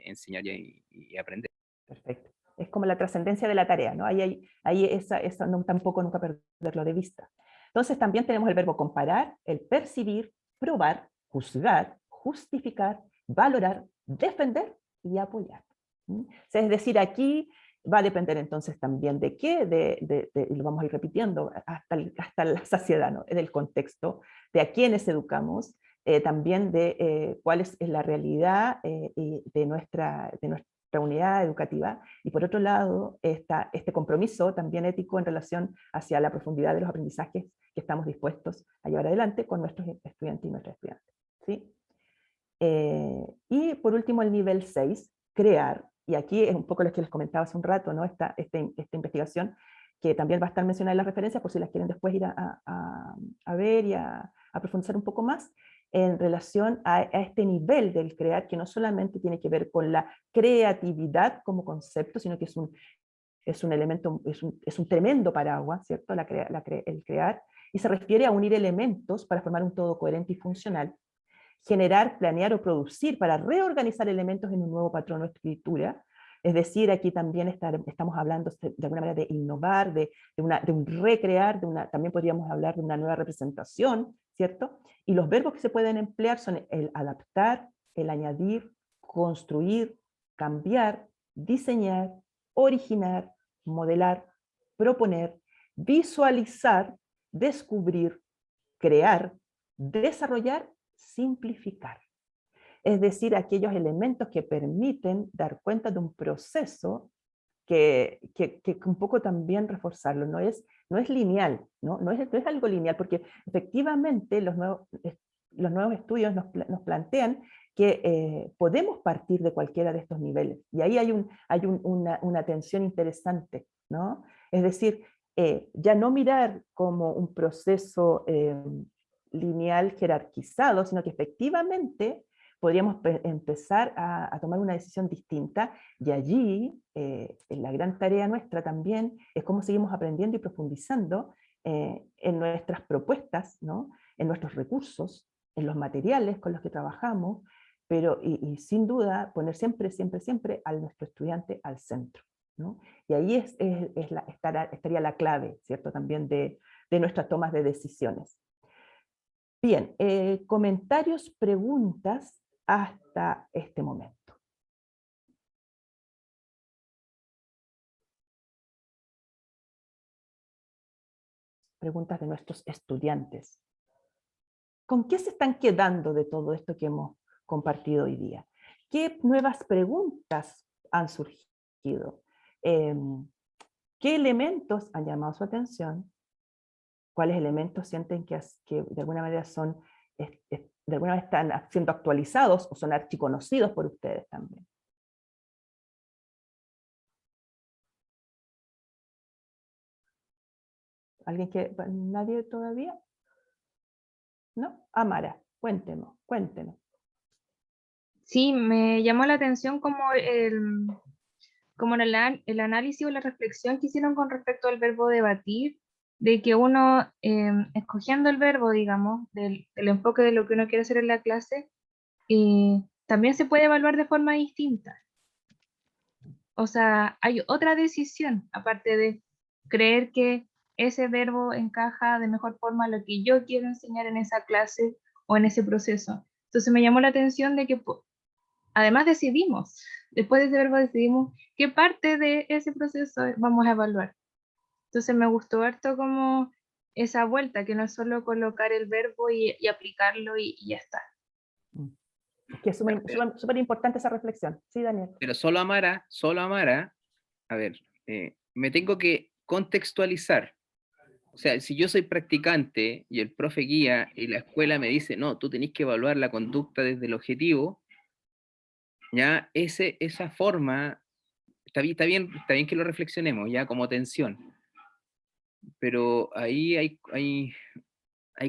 enseñar y aprender. Perfecto. Es como la trascendencia de la tarea, ¿no? Ahí esa no, tampoco nunca perderlo de vista. Entonces también tenemos el verbo comparar, el percibir, probar, juzgar, justificar, valorar, defender y apoyar. ¿Mm? O sea, es decir, aquí va a depender entonces también de qué, y lo vamos a ir repitiendo hasta la saciedad, ¿no? Del contexto, de a quiénes educamos, también de cuál es la realidad de nuestra unidad educativa, y por otro lado está este compromiso también ético en relación hacia la profundidad de los aprendizajes que estamos dispuestos a llevar adelante con nuestros estudiantes y nuestras estudiantes. ¿Sí? Y por último el nivel 6, crear, y aquí es un poco lo que les comentaba hace un rato, ¿no? esta investigación que también va a estar mencionada en las referencias por si las quieren después ir a ver y a profundizar un poco más en relación a este nivel del crear, que no solamente tiene que ver con la creatividad como concepto, sino que es un elemento, es un tremendo paraguas, ¿cierto? El crear, y se refiere a unir elementos para formar un todo coherente y funcional, generar, planear o producir para reorganizar elementos en un nuevo patrón o escritura. Es decir, aquí también estamos hablando de alguna manera de innovar, de un recrear, también podríamos hablar de una nueva representación, ¿cierto? Y los verbos que se pueden emplear son el adaptar, el añadir, construir, cambiar, diseñar, originar, modelar, proponer, visualizar, descubrir, crear, desarrollar, simplificar. Es decir, aquellos elementos que permiten dar cuenta de un proceso que un poco también reforzarlo, no es lineal, no es algo lineal, porque efectivamente los nuevos estudios nos plantean que podemos partir de cualquiera de estos niveles, y ahí hay una tensión interesante, ¿no? Es decir, ya no mirar como un proceso lineal jerarquizado, sino que efectivamente podríamos empezar a tomar una decisión distinta, y allí la gran tarea nuestra también es cómo seguimos aprendiendo y profundizando en nuestras propuestas, ¿no? En nuestros recursos, en los materiales con los que trabajamos, pero y sin duda poner siempre, siempre, siempre a nuestro estudiante al centro, ¿no? Y ahí estaría la clave, ¿cierto? También de nuestras tomas de decisiones. Bien, comentarios, preguntas hasta este momento. Preguntas de nuestros estudiantes. ¿Con qué se están quedando de todo esto que hemos compartido hoy día? ¿Qué nuevas preguntas han surgido? ¿Qué elementos han llamado su atención? ¿Cuáles elementos sienten que de alguna manera de alguna manera están siendo actualizados o son archiconocidos por ustedes también? ¿Alguien que, nadie todavía? ¿No? Amara, cuéntenos. Sí, me llamó la atención como como en el análisis o la reflexión que hicieron con respecto al verbo debatir, de que uno, escogiendo el verbo, digamos, del enfoque de lo que uno quiere hacer en la clase, también se puede evaluar de forma distinta. O sea, hay otra decisión, aparte de creer que ese verbo encaja de mejor forma a lo que yo quiero enseñar en esa clase o en ese proceso. Entonces me llamó la atención de que además decidimos, después de ese verbo decidimos qué parte de ese proceso vamos a evaluar. Entonces me gustó harto como esa vuelta, que no es solo colocar el verbo y aplicarlo y ya está. Que es súper importante esa reflexión. Sí, Daniel. Pero solo Amara, a ver, me tengo que contextualizar. O sea, si yo soy practicante y el profe guía y la escuela me dice, no, tú tenés que evaluar la conducta desde el objetivo, ya esa forma, está bien que lo reflexionemos, ya como tensión, pero ahí hay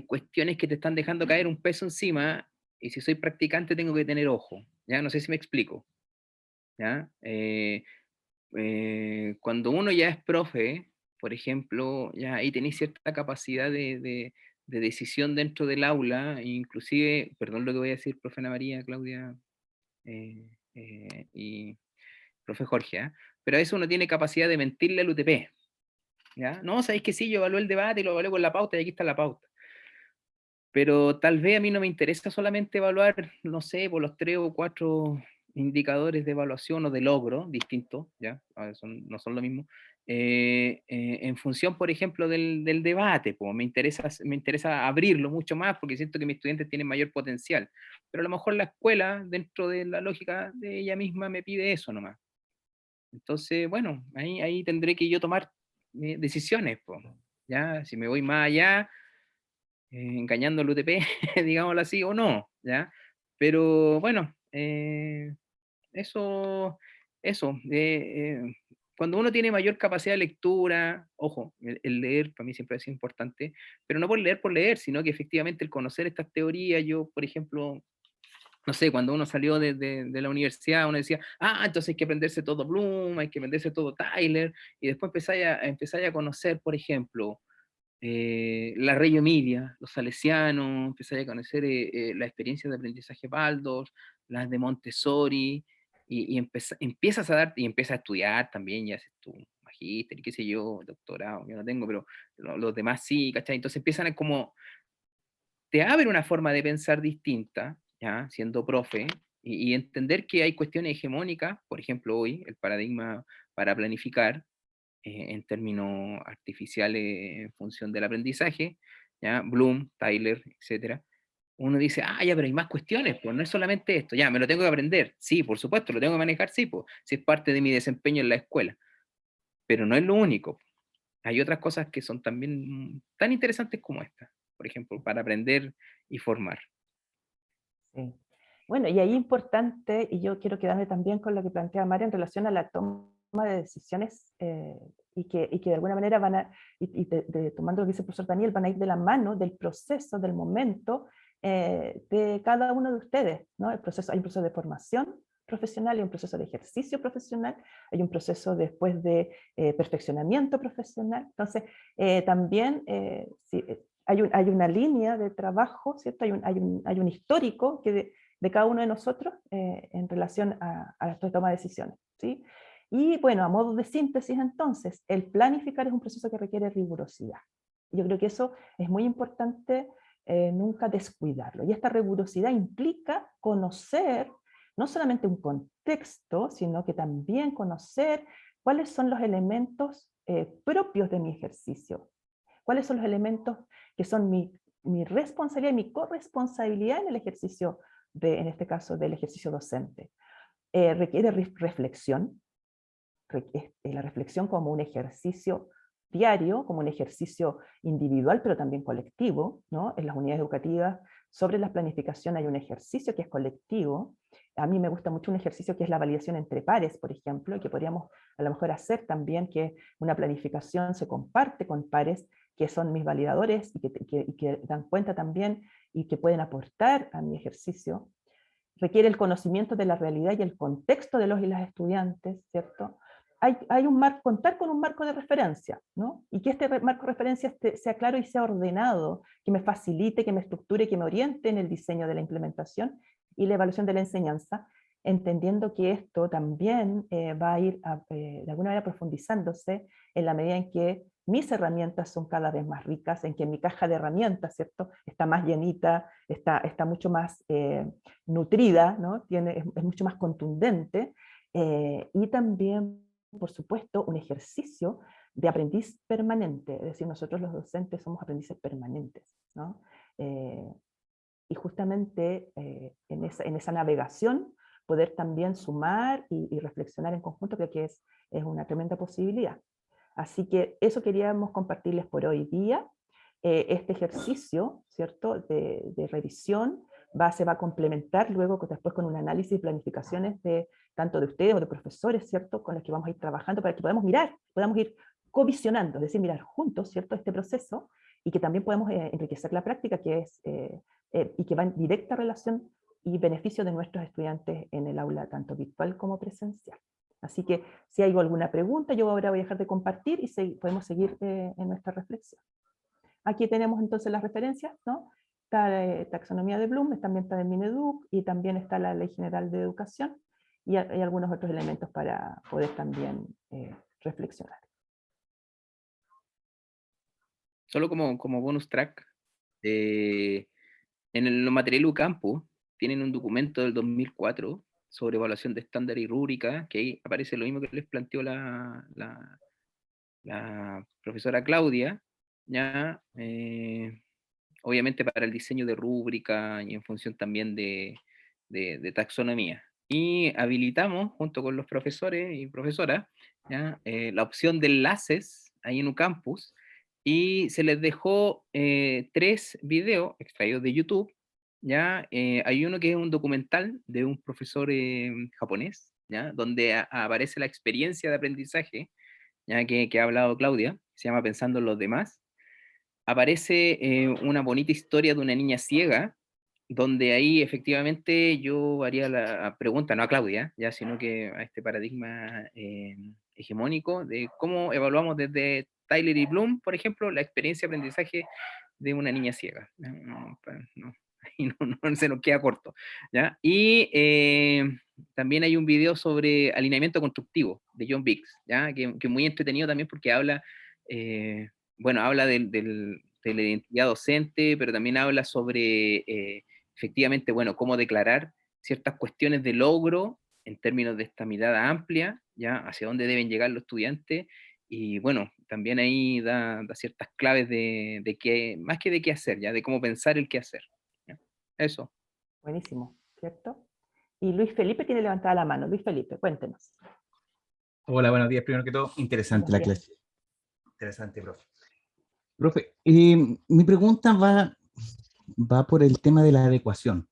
cuestiones que te están dejando caer un peso encima, y si soy practicante tengo que tener ojo, ya no sé si me explico, ya. Cuando uno ya es profe, por ejemplo, ya ahí tenéis cierta capacidad de decisión dentro del aula, inclusive, perdón lo que voy a decir, profe Ana María, Claudia y profe Jorge, ¿eh? Pero a veces uno tiene capacidad de mentirle al UTP, ¿ya? No, sabéis que sí, yo evalué el debate y lo evalué con la pauta y aquí está la pauta. Pero tal vez a mí no me interesa solamente evaluar, no sé, por los 3 o 4 indicadores de evaluación o de logro distintos, ¿ya? No son lo mismo, en función, por ejemplo, del debate, pues me interesa abrirlo mucho más porque siento que mis estudiantes tienen mayor potencial, pero a lo mejor la escuela, dentro de la lógica de ella misma, me pide eso nomás. Entonces, bueno, ahí tendré que yo tomar decisiones, pues, ¿ya? Si me voy más allá, engañando al UTP, digámoslo así, o no, ¿ya? Pero bueno, eso, cuando uno tiene mayor capacidad de lectura, ojo, el leer para mí siempre es importante, pero no por leer, sino que efectivamente el conocer estas teorías, yo, por ejemplo, no sé, cuando uno salió de la universidad, uno decía, entonces hay que aprenderse todo Bloom, hay que aprenderse todo Tyler, y después empezáis a conocer, por ejemplo, la Reggio Emilia, los salesianos, empecé a conocer la experiencia de aprendizaje Waldorf, las de Montessori, y empiezas a darte, y empiezas a estudiar también, y haces tu magíster, y qué sé yo, doctorado, yo no tengo, pero los demás sí, ¿cachai? Entonces empiezan a como, te abre una forma de pensar distinta, ¿ya? Siendo profe, y entender que hay cuestiones hegemónicas, por ejemplo hoy, el paradigma para planificar, en términos artificiales en función del aprendizaje, ¿ya? Bloom, Tyler, etcétera. Uno dice, ya, pero hay más cuestiones, pues no es solamente esto, ya, me lo tengo que aprender, sí, por supuesto, lo tengo que manejar, sí, pues, si es parte de mi desempeño en la escuela, pero no es lo único. Hay otras cosas que son también tan interesantes como esta, por ejemplo, para aprender y formar. Sí. Bueno, y ahí importante, y yo quiero quedarme también con lo que plantea María en relación a la toma de decisiones, y que de alguna manera van a, tomando lo que dice el profesor Daniel, van a ir de la mano del proceso, del momento de cada uno de ustedes, ¿no? Hay un proceso de formación profesional, hay un proceso de ejercicio profesional, hay un proceso después de perfeccionamiento profesional. Entonces, también sí, hay una línea de trabajo, ¿cierto? Hay un histórico que de cada uno de nosotros en relación a esta toma de decisiones, ¿sí? Y bueno, a modo de síntesis entonces, el planificar es un proceso que requiere rigurosidad. Yo creo que eso es muy importante nunca descuidarlo. Y esta rigurosidad implica conocer no solamente un contexto, sino que también conocer cuáles son los elementos propios de mi ejercicio, cuáles son los elementos que son mi responsabilidad y mi corresponsabilidad en el ejercicio, en este caso, del ejercicio docente. Requiere reflexión, la reflexión como un ejercicio diario, como un ejercicio individual, pero también colectivo, ¿no? En las unidades educativas, sobre la planificación hay un ejercicio que es colectivo. A mí me gusta mucho un ejercicio que es la validación entre pares, por ejemplo, y que podríamos a lo mejor hacer también, que una planificación se comparte con pares que son mis validadores y que dan cuenta también y que pueden aportar a mi ejercicio. Requiere el conocimiento de la realidad y el contexto de los y las estudiantes, ¿cierto? hay un marco, contar con un marco de referencia, ¿no? Y que este marco de referencia sea claro y sea ordenado, que me facilite, que me estructure, que me oriente en el diseño de la implementación y la evaluación de la enseñanza, entendiendo que esto también va a ir de alguna manera profundizándose en la medida en que mis herramientas son cada vez más ricas, en que mi caja de herramientas, ¿cierto?, está más llenita, está mucho más nutrida, ¿no? Es mucho más contundente, y también, por supuesto, un ejercicio de aprendiz permanente, es decir, nosotros los docentes somos aprendices permanentes, ¿no? Y justamente en esa navegación poder también sumar y reflexionar en conjunto, creo que es una tremenda posibilidad. Así que eso queríamos compartirles por hoy día. Este ejercicio, ¿cierto?, de revisión se va a complementar luego después con un análisis y planificaciones tanto de ustedes o de profesores, ¿cierto?, con los que vamos a ir trabajando para que podamos ir covisionando, es decir, mirar juntos, ¿cierto?, este proceso, y que también podemos enriquecer la práctica, y que va en directa relación y beneficio de nuestros estudiantes en el aula, tanto virtual como presencial. Así que si hay alguna pregunta, yo ahora voy a dejar de compartir y podemos seguir en nuestra reflexión. Aquí tenemos entonces las referencias, ¿no? Está la taxonomía de Bloom, también está de Mineduc, y también está la Ley General de Educación, y hay algunos otros elementos para poder también reflexionar. Solo como bonus track, en los materiales UCampus tienen un documento del 2004 sobre evaluación de estándar y rúbrica, que ahí aparece lo mismo que les planteó la profesora Claudia, ¿ya? Obviamente para el diseño de rúbrica y en función también de taxonomía. Y habilitamos, junto con los profesores y profesoras, ¿ya? La opción de enlaces ahí en UCampus, y se les dejó 3 videos extraídos de YouTube, ¿ya? Hay uno que es un documental de un profesor japonés, ¿ya? Donde aparece la experiencia de aprendizaje, ¿ya? Que ha hablado Claudia, se llama Pensando en los demás. Aparece una bonita historia de una niña ciega, donde ahí efectivamente yo haría la pregunta, no a Claudia, ya, sino que a este paradigma hegemónico de cómo evaluamos desde Tyler y Bloom, por ejemplo, la experiencia de aprendizaje de una niña ciega. Ahí no se nos queda corto, ¿ya? Y también hay un video sobre alineamiento constructivo de John Biggs, ¿ya? Que es muy entretenido también porque habla... bueno, habla de la identidad docente, pero también habla sobre, efectivamente, bueno, cómo declarar ciertas cuestiones de logro en términos de esta mirada amplia, ya, hacia dónde deben llegar los estudiantes, y bueno, también ahí da ciertas claves de qué, más que de qué hacer, ya, de cómo pensar el qué hacer. ¿Ya? Eso. Buenísimo, ¿cierto? Y Luis Felipe tiene levantada la mano. Luis Felipe, cuéntenos. Hola, buenos días. Primero que todo, interesante la Buenos días. clase. Interesante, profe. Profe, mi pregunta va por el tema de la adecuación,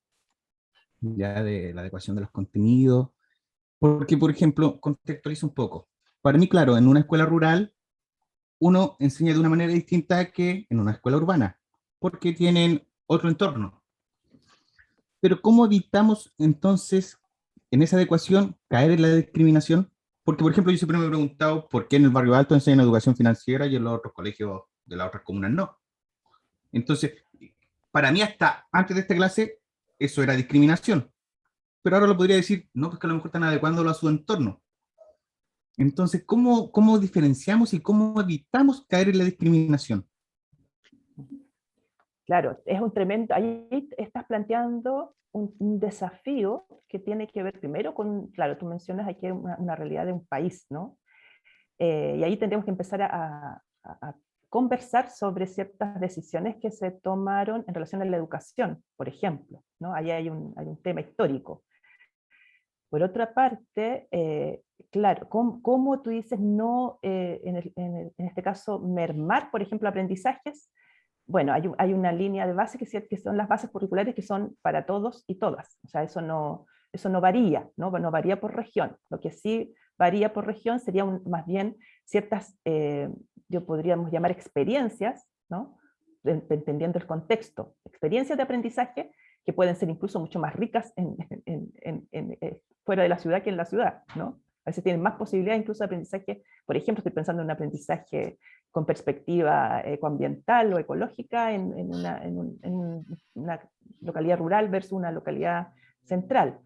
ya de la adecuación de los contenidos, porque, por ejemplo, contextualizo un poco. Para mí, claro, en una escuela rural, uno enseña de una manera distinta que en una escuela urbana, porque tienen otro entorno. Pero ¿cómo evitamos entonces en esa adecuación caer en la discriminación? Porque, por ejemplo, yo siempre me he preguntado por qué en el barrio alto enseñan educación financiera y en los otros colegios de las otras comunas no. Entonces, para mí hasta antes de esta clase, eso era discriminación. Pero ahora lo podría decir, no, pues que a lo mejor están adecuándolo a su entorno. Entonces, ¿cómo diferenciamos y cómo evitamos caer en la discriminación? Claro, es un tremendo, ahí estás planteando un desafío que tiene que ver primero con, claro, tú mencionas aquí una realidad de un país, ¿no? Y ahí tendremos que empezar a conversar sobre ciertas decisiones que se tomaron en relación a la educación, por ejemplo, ¿no? Ahí hay un tema histórico. Por otra parte, claro, ¿cómo tú dices no, en este caso, mermar, por ejemplo, aprendizajes? Bueno, hay una línea de base que son las bases curriculares que son para todos y todas. O sea, eso no varía, ¿no? No varía por región. Lo que sí varía por región sería más bien ciertas, yo podríamos llamar experiencias, ¿no? Entendiendo el contexto. Experiencias de aprendizaje que pueden ser incluso mucho más ricas fuera de la ciudad que en la ciudad, ¿no? A veces tienen más posibilidades incluso de aprendizaje. Por ejemplo, estoy pensando en un aprendizaje con perspectiva ecoambiental o ecológica en una localidad rural versus una localidad central.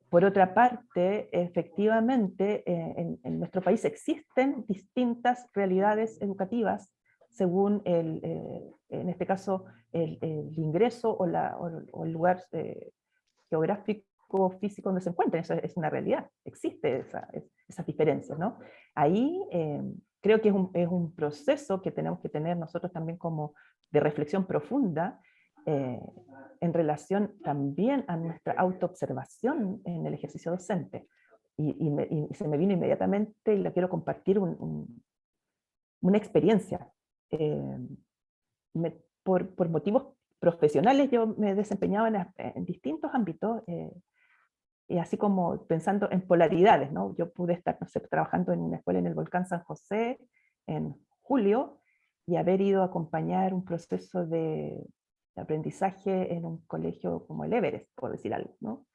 Por otra parte, efectivamente, en nuestro país existen distintas realidades educativas según, en este caso, el ingreso o el lugar geográfico, físico donde se encuentren. Eso es una realidad, existe esas diferencias, ¿no? Ahí creo que es un proceso que tenemos que tener nosotros también como de reflexión profunda, en relación también a nuestra autoobservación en el ejercicio docente. Y se me vino inmediatamente, y la quiero compartir, una experiencia. Por motivos profesionales yo me desempeñaba en distintos ámbitos, y así como pensando en polaridades, ¿no? Yo pude estar, no sé, trabajando en una escuela en el Volcán San José en julio, y haber ido a acompañar un proceso de aprendizaje en un colegio como el Everest, por decir algo, ¿no?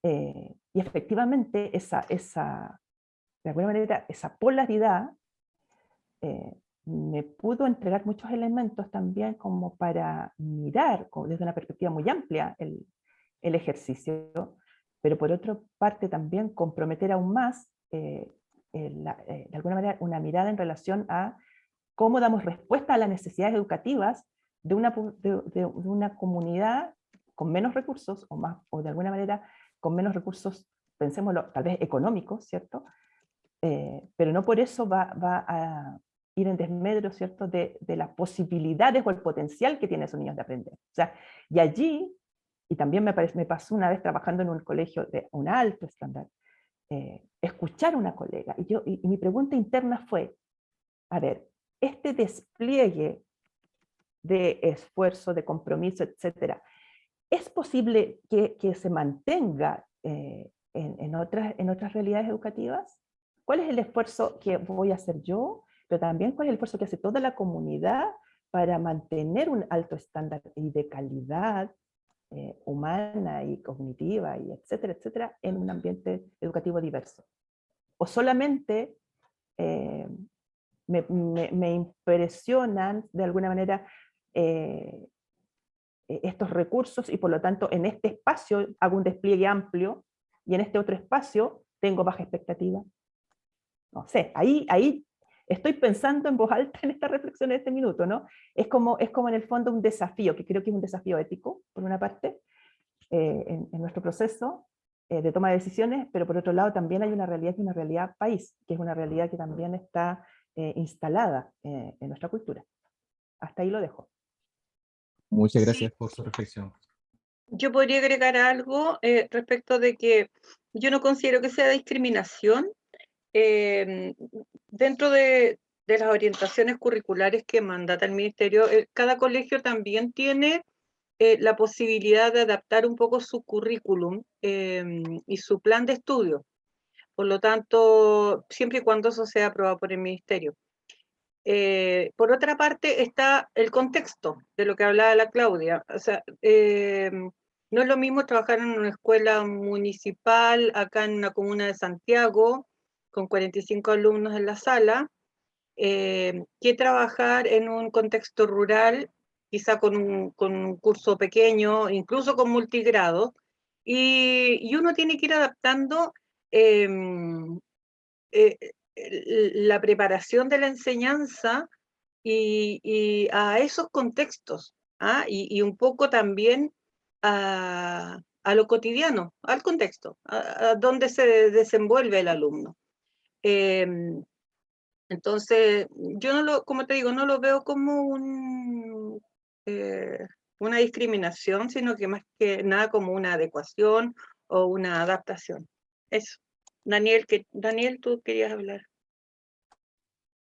Y efectivamente de alguna manera, esa polaridad me pudo entregar muchos elementos también como para mirar desde una perspectiva muy amplia el ejercicio, pero por otra parte también comprometer aún más, de alguna manera, una mirada en relación a cómo damos respuesta a las necesidades educativas de una comunidad con menos recursos, o de alguna manera con menos recursos, pensémoslo, tal vez económicos, ¿cierto? Pero no por eso va a ir en desmedro, ¿cierto?, de las posibilidades o el potencial que tienen esos niños de aprender. O sea, y allí, y también me pasó una vez trabajando en un colegio de un alto estándar, escuchar a una colega, y mi pregunta interna fue, a ver, este despliegue de esfuerzo, de compromiso, etcétera, ¿es posible que se mantenga en otras realidades educativas? ¿Cuál es el esfuerzo que voy a hacer yo? Pero también cuál es el esfuerzo que hace toda la comunidad para mantener un alto estándar y de calidad humana y cognitiva, y etcétera, etcétera, en un ambiente educativo diverso. O solamente me impresionan de alguna manera estos recursos, y por lo tanto en este espacio hago un despliegue amplio y en este otro espacio tengo baja expectativa. No sé, ahí estoy pensando en voz alta en esta reflexión de este minuto, ¿no? Es como en el fondo un desafío, que creo que es un desafío ético, por una parte, en nuestro proceso de toma de decisiones, pero por otro lado también hay una realidad que es una realidad país, que es una realidad que también está instalada en nuestra cultura. Hasta ahí lo dejo. Muchas Sí, gracias por su reflexión. yo podría agregar algo respecto de que yo no considero que sea discriminación. Dentro de las orientaciones curriculares que mandata el Ministerio, cada colegio también tiene la posibilidad de adaptar un poco su currículum y su plan de estudio. Por lo tanto, siempre y cuando eso sea aprobado por el Ministerio. Por otra parte está el contexto de lo que hablaba la Claudia. O sea, no es lo mismo trabajar en una escuela municipal acá en una comuna de Santiago con 45 alumnos en la sala, que trabajar en un contexto rural, quizá con un curso pequeño, incluso con multigrado, y uno tiene que ir adaptando eh, la preparación de la enseñanza y a esos contextos, ¿ah? Y un poco también a lo cotidiano, al contexto, a donde se desenvuelve el alumno. Entonces, yo no como te digo, no lo veo como una discriminación, sino que más que nada como una adecuación o una adaptación. Eso. Daniel, tú querías hablar.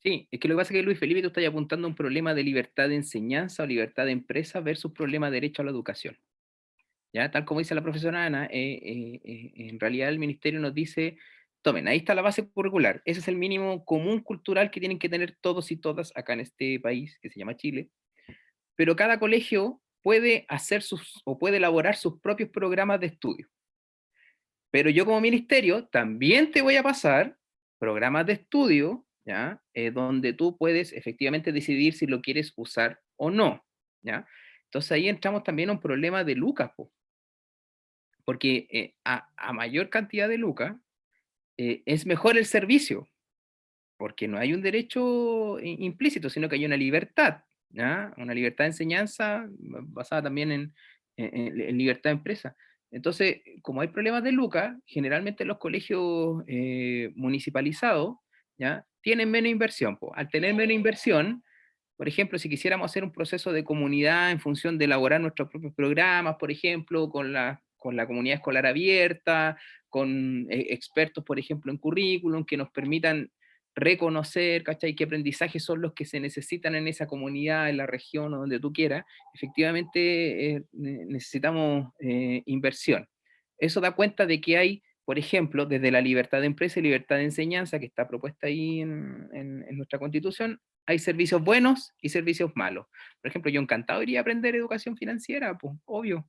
Sí, es que lo que pasa es que Luis Felipe, tú estás apuntando a un problema de libertad de enseñanza o libertad de empresa versus problema de derecho a la educación. ¿Ya? Tal como dice la profesora Ana, en realidad el ministerio nos dice, tomen, ahí está la base curricular, ese es el mínimo común cultural que tienen que tener todos y todas acá en este país, que se llama Chile, pero cada colegio puede hacer o puede elaborar sus propios programas de estudio. Pero yo como ministerio también te voy a pasar programas de estudio, ¿ya? Donde tú puedes efectivamente decidir si lo quieres usar o no, ¿ya? Entonces ahí entramos también a un problema de lucas, po, porque a mayor cantidad de lucas es mejor el servicio, porque no hay un derecho implícito, sino que hay una libertad, ¿ya? Una libertad de enseñanza basada también en libertad de empresa. Entonces, como hay problemas de lucas, generalmente los colegios municipalizados, ¿ya? Tienen menos inversión. Po. Al tener menos inversión, por ejemplo, si quisiéramos hacer un proceso de comunidad en función de elaborar nuestros propios programas, por ejemplo, con la comunidad escolar abierta, con expertos, por ejemplo, en currículum, que nos permitan reconocer, ¿cachai?, qué aprendizajes son los que se necesitan en esa comunidad, en la región o donde tú quieras, efectivamente necesitamos inversión. Eso da cuenta de que hay, por ejemplo, desde la libertad de empresa y libertad de enseñanza, que está propuesta ahí en nuestra Constitución, hay servicios buenos y servicios malos. Por ejemplo, yo encantado iría a aprender educación financiera, pues, obvio,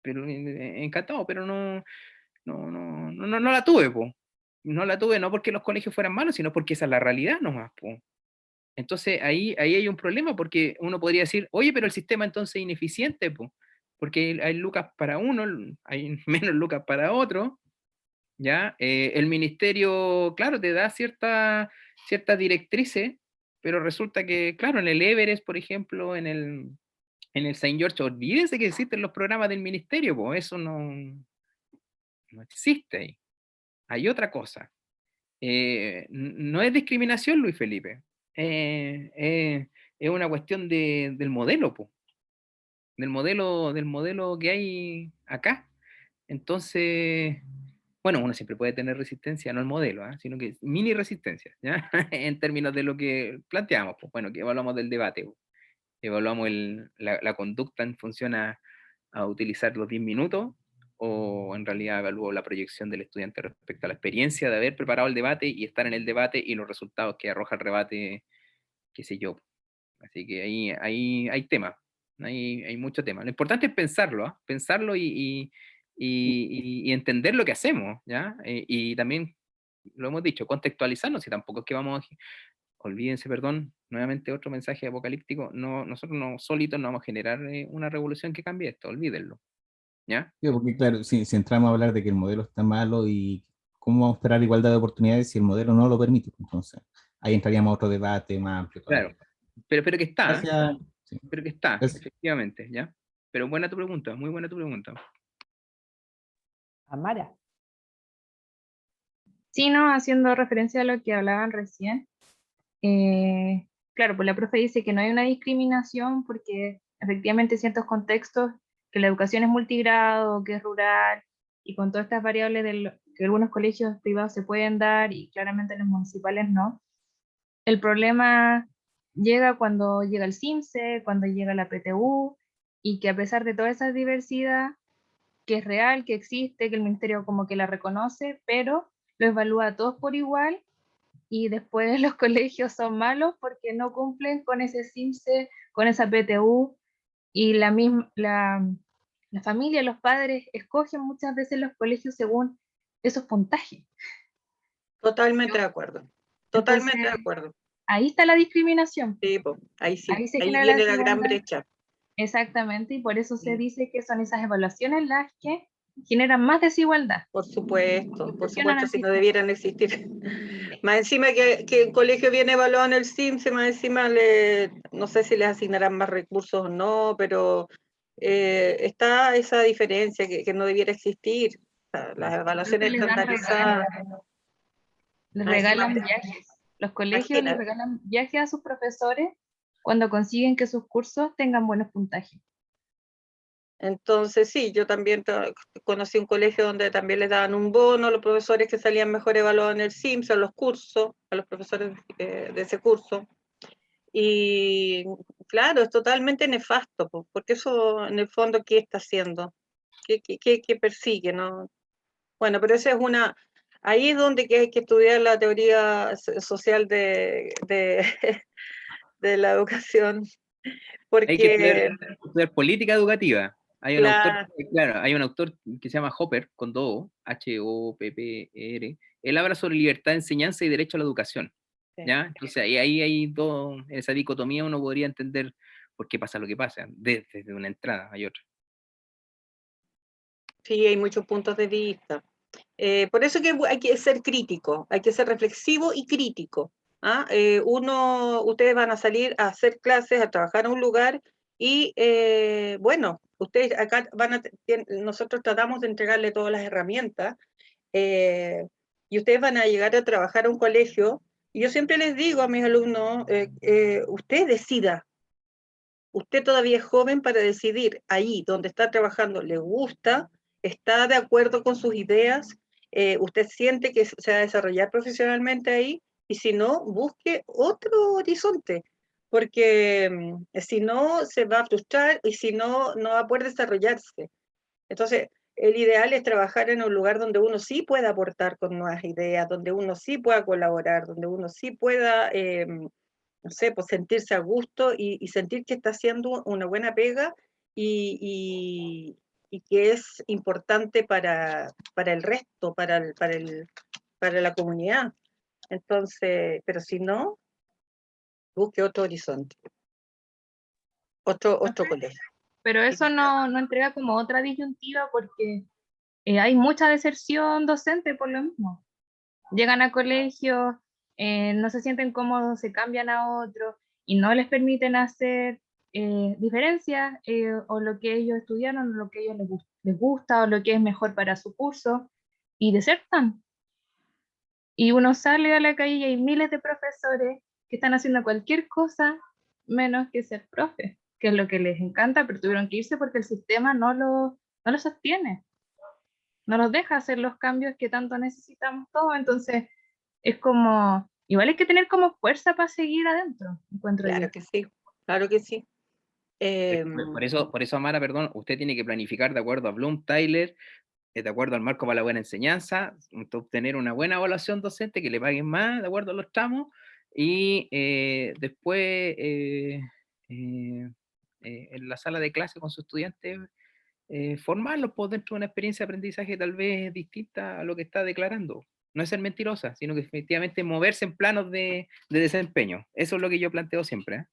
pero encantado, pero no la tuve, pues. No la tuve no porque los colegios fueran malos, sino porque esa es la realidad nomás, pues. Entonces ahí hay un problema, porque uno podría decir, oye, pero el sistema entonces es ineficiente, pues, porque hay lucas para uno, hay menos lucas para otro, ¿ya? El ministerio, claro, te da ciertas directrices, pero resulta que, claro, en el Everest, por ejemplo, en el Saint George, olvídense que existen los programas del ministerio, pues eso no existe ahí. Hay otra cosa. No es discriminación, Luis Felipe. Es una cuestión del modelo, pues, del modelo que hay acá. Entonces, bueno, uno siempre puede tener resistencia, no el modelo, sino que mini resistencia, ¿ya? En términos de lo que planteamos, pues bueno, que evaluamos del debate, pues. Evaluamos la conducta en función a utilizar los 10 minutos, o en realidad evalúo la proyección del estudiante respecto a la experiencia de haber preparado el debate y estar en el debate y los resultados que arroja el debate, qué sé yo. Así que ahí hay temas, hay mucho tema. Lo importante es pensarlo, pensarlo y entender lo que hacemos, ¿ya? Y también, lo hemos dicho, contextualizarnos, y tampoco es que vamos a, olvídense, perdón, nuevamente otro mensaje apocalíptico, no, nosotros no solitos no vamos a generar una revolución que cambie esto, olvídenlo, ¿ya? Sí, porque claro, si entramos a hablar de que el modelo está malo y cómo vamos a esperar igualdad de oportunidades si el modelo no lo permite, entonces ahí entraríamos a otro debate más amplio Claro, todavía. pero que está, Gracias. Sí. pero que está, Gracias. efectivamente, ¿ya? Pero buena tu pregunta, muy buena tu pregunta. Amara. Sí, ¿no? Haciendo referencia a lo que hablaban recién. Claro, pues la profe dice que no hay una discriminación porque efectivamente ciertos contextos, que la educación es multigrado, que es rural, y con todas estas variables que algunos colegios privados se pueden dar y claramente los municipales no. El problema llega cuando llega el CIMSE, cuando llega la PTU, y que a pesar de toda esa diversidad, que es real, que existe, que el ministerio como que la reconoce, pero lo evalúa a todos por igual, y después los colegios son malos porque no cumplen con ese CIMSE, con esa PTU, y la familia, los padres escogen muchas veces los colegios según esos puntajes. Totalmente de acuerdo. Entonces, Totalmente de acuerdo. ahí está la discriminación, Sí, po, ahí sí. ahí se Ahí genera la viene la gran desigualdad. brecha. Exactamente, y por eso se Mm. dice que son esas evaluaciones las que generan más desigualdad. Por supuesto, Distorsionan el si no sistema. debieran existir. Más encima que el colegio viene evaluado en el CIMSE, más encima no sé si les asignarán más recursos o no, pero está esa diferencia que no debiera existir. O sea, las Creo que evaluaciones les dan estandarizadas. regalos, les Más encima, regalan viajes. Los colegios les imagínate. regalan viajes a sus profesores cuando consiguen que sus cursos tengan buenos puntajes. Entonces, sí, yo también conocí un colegio donde también les daban un bono a los profesores que salían mejor evaluados en el CIMSE, a los cursos, a los profesores de ese curso. Y claro, es totalmente nefasto, porque eso en el fondo, ¿qué está haciendo? ¿Qué persigue? ¿No? Bueno, pero esa es ahí es donde hay que estudiar la teoría social de la educación, Hay que porque estudiar política educativa. Hay un autor, Claro. claro, hay un autor que se llama Hopper, con dos O, H-O-P-P-R. Él habla sobre libertad de enseñanza y derecho a la educación. Sí. ¿Ya? Entonces ahí hay dos, en esa dicotomía uno podría entender por qué pasa lo que pasa. Desde una entrada hay otra. Sí, hay muchos puntos de vista. Por eso que hay que ser crítico, hay que ser reflexivo y crítico. ¿Ah? Ustedes van a salir a hacer clases, a trabajar en un lugar y bueno, ustedes acá nosotros tratamos de entregarle todas las herramientas y ustedes van a llegar a trabajar a un colegio y yo siempre les digo a mis alumnos, usted decida, usted todavía es joven para decidir ahí donde está trabajando, le gusta, está de acuerdo con sus ideas, usted siente que se va a desarrollar profesionalmente ahí, y si no, busque otro horizonte, porque si no, se va a frustrar y si no, no va a poder desarrollarse. Entonces, el ideal es trabajar en un lugar donde uno sí pueda aportar con nuevas ideas, donde uno sí pueda colaborar, donde uno sí pueda no sé, pues sentirse a gusto y sentir que está haciendo una buena pega y que es importante para el resto, para la comunidad. Entonces, pero si no, busque otro horizonte, otro colegio. Pero eso no entrega como otra disyuntiva porque hay mucha deserción docente por lo mismo. Llegan a colegios, no se sienten cómodos, se cambian a otro y no les permiten hacer diferencias o lo que ellos estudiaron, o lo que a ellos les gusta o lo que es mejor para su curso y desertan. Y uno sale a la calle y hay miles de profesores que están haciendo cualquier cosa menos que ser profe, que es lo que les encanta, pero tuvieron que irse porque el sistema no lo sostiene, no los deja hacer los cambios que tanto necesitamos todos. Entonces, es como, igual hay que tener como fuerza para seguir adentro, encuentro yo. Claro que sí, claro que sí. Por eso, Amara, perdón, usted tiene que planificar de acuerdo a Bloom, Tyler, de acuerdo al marco para la buena enseñanza, obtener una buena evaluación docente, que le paguen más de acuerdo a los tramos, y después en la sala de clase con sus estudiantes, formarlos pues, dentro de una experiencia de aprendizaje tal vez distinta a lo que está declarando. No es ser mentirosa, sino que efectivamente moverse en planos de desempeño. Eso es lo que yo planteo siempre. ¿Eh?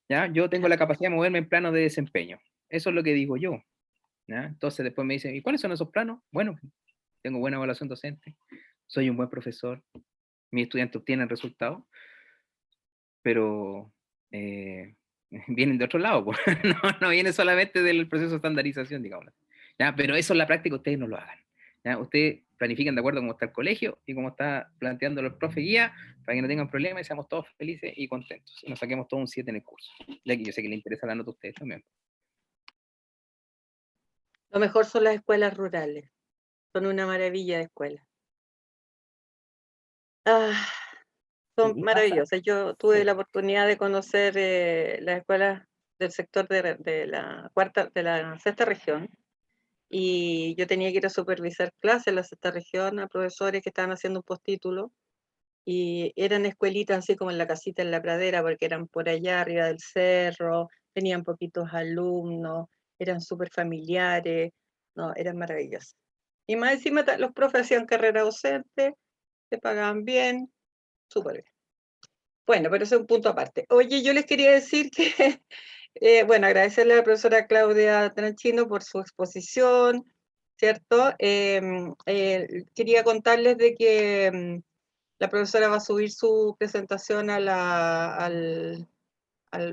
¿Ya? Yo tengo la capacidad de moverme en planos de desempeño. Eso es lo que digo yo. ¿Ya? Entonces después me dicen, ¿y cuáles son esos planos? Bueno, tengo buena evaluación docente, soy un buen profesor, mis estudiantes obtienen resultados, pero vienen de otro lado, pues. No viene solamente del proceso de estandarización, digamos. ¿Ya? Pero eso en la práctica ustedes no lo hagan. ¿Ya? Ustedes planifiquen de acuerdo a cómo está el colegio y cómo está planteando el profe guía, para que no tengan problemas y seamos todos felices y contentos. Y nos saquemos todo un 7 en el curso. Ya que yo sé que les interesa la nota a ustedes también. Lo mejor son las escuelas rurales, son una maravilla de escuelas. Son maravillosas. Yo tuve la oportunidad de conocer las escuelas del sector de la sexta región, y yo tenía que ir a supervisar clases en la sexta región a profesores que estaban haciendo un postítulo, y eran escuelitas así como en la casita en la pradera, porque eran por allá arriba del cerro, tenían poquitos alumnos, eran súper familiares, no, eran maravillosas. Y más encima los profes hacían carrera docente, se pagaban bien, súper bien. Bueno, pero eso es un punto aparte. Oye, yo les quería decir que, bueno, agradecerle a la profesora Claudia Tranchino por su exposición, ¿cierto? Quería contarles de que la profesora va a subir su presentación al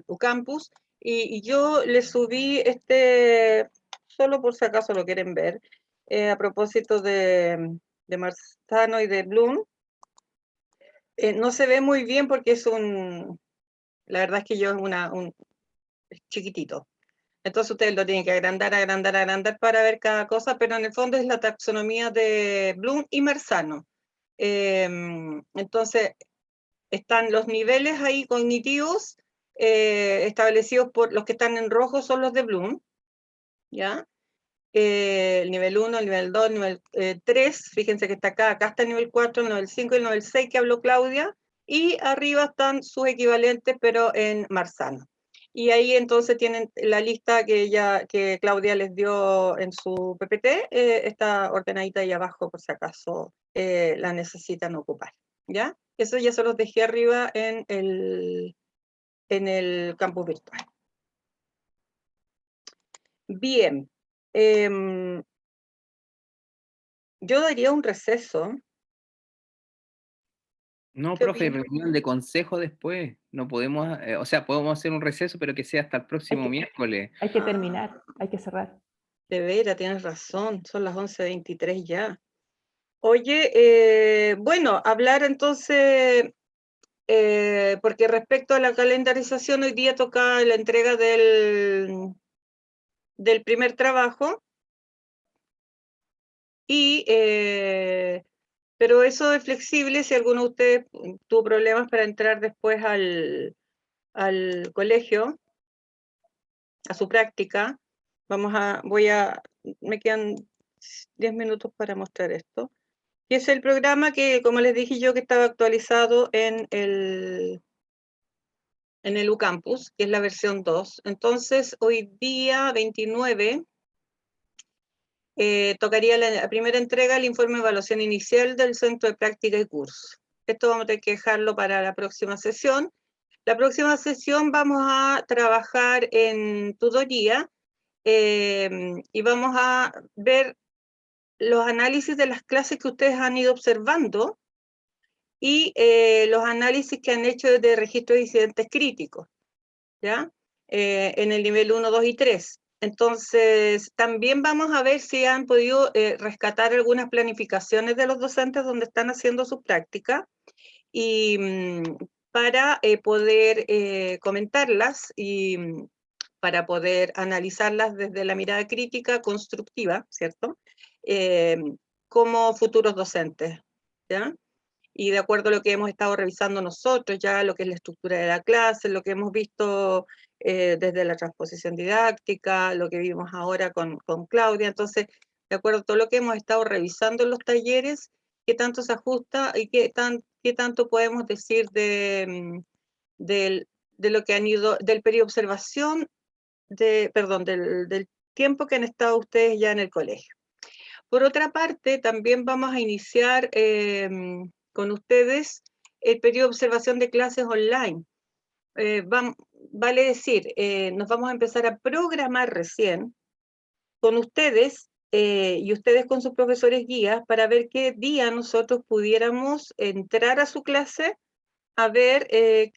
UCampus, y yo le subí solo por si acaso lo quieren ver, a propósito de Marzano y de Bloom. No se ve muy bien porque la verdad es que yo es chiquitito. Entonces ustedes lo tienen que agrandar, agrandar, agrandar para ver cada cosa, pero en el fondo es la taxonomía de Bloom y Marzano. Entonces, están los niveles ahí cognitivos establecidos por los que están en rojo, son los de Bloom, ¿ya? El nivel 1, el nivel 2, el nivel 3, fíjense que está acá está el nivel 4, el nivel 5 y el nivel 6 que habló Claudia, y arriba están sus equivalentes, pero en Marzano. Y ahí entonces tienen la lista que Claudia les dio en su PPT, está ordenadita ahí abajo por si acaso la necesitan ocupar, ¿ya? Eso ya se los dejé arriba en el campus virtual. Bien. Yo daría un receso. No, ¿Qué profe, opinas? reunión de consejo después. No podemos, o sea, podemos hacer un receso, pero que sea hasta el próximo miércoles. Hay que terminar, hay que cerrar. De veras, tienes razón, son las 11:23 ya. Oye, bueno, hablar entonces, porque respecto a la calendarización, hoy día toca la entrega del primer trabajo, pero eso es flexible si alguno de ustedes tuvo problemas para entrar después al colegio, a su práctica. Me quedan 10 minutos para mostrar esto. Y es el programa que, como les dije yo, que estaba actualizado en el UCampus, que es la versión 2. Entonces, hoy día 29, tocaría la primera entrega del informe de evaluación inicial del Centro de Práctica y Curso. Esto vamos a tener que dejarlo para la próxima sesión. La próxima sesión vamos a trabajar en tutoría y vamos a ver los análisis de las clases que ustedes han ido observando y los análisis que han hecho de registro de incidentes críticos, ¿ya? En el nivel 1, 2 y 3. Entonces, también vamos a ver si han podido rescatar algunas planificaciones de los docentes donde están haciendo su práctica y para poder comentarlas y para poder analizarlas desde la mirada crítica constructiva, ¿cierto? Como futuros docentes, ¿ya? Y de acuerdo a lo que hemos estado revisando nosotros, ya lo que es la estructura de la clase, lo que hemos visto desde la transposición didáctica, lo que vimos ahora con Claudia. Entonces, de acuerdo a todo lo que hemos estado revisando en los talleres, qué tanto se ajusta y qué tanto podemos decir de lo que han ido, del periodo de observación, del tiempo que han estado ustedes ya en el colegio. Por otra parte, también vamos a iniciar con ustedes el periodo de observación de clases online. Vale decir, nos vamos a empezar a programar recién con ustedes y ustedes con sus profesores guías para ver qué día nosotros pudiéramos entrar a su clase a ver qué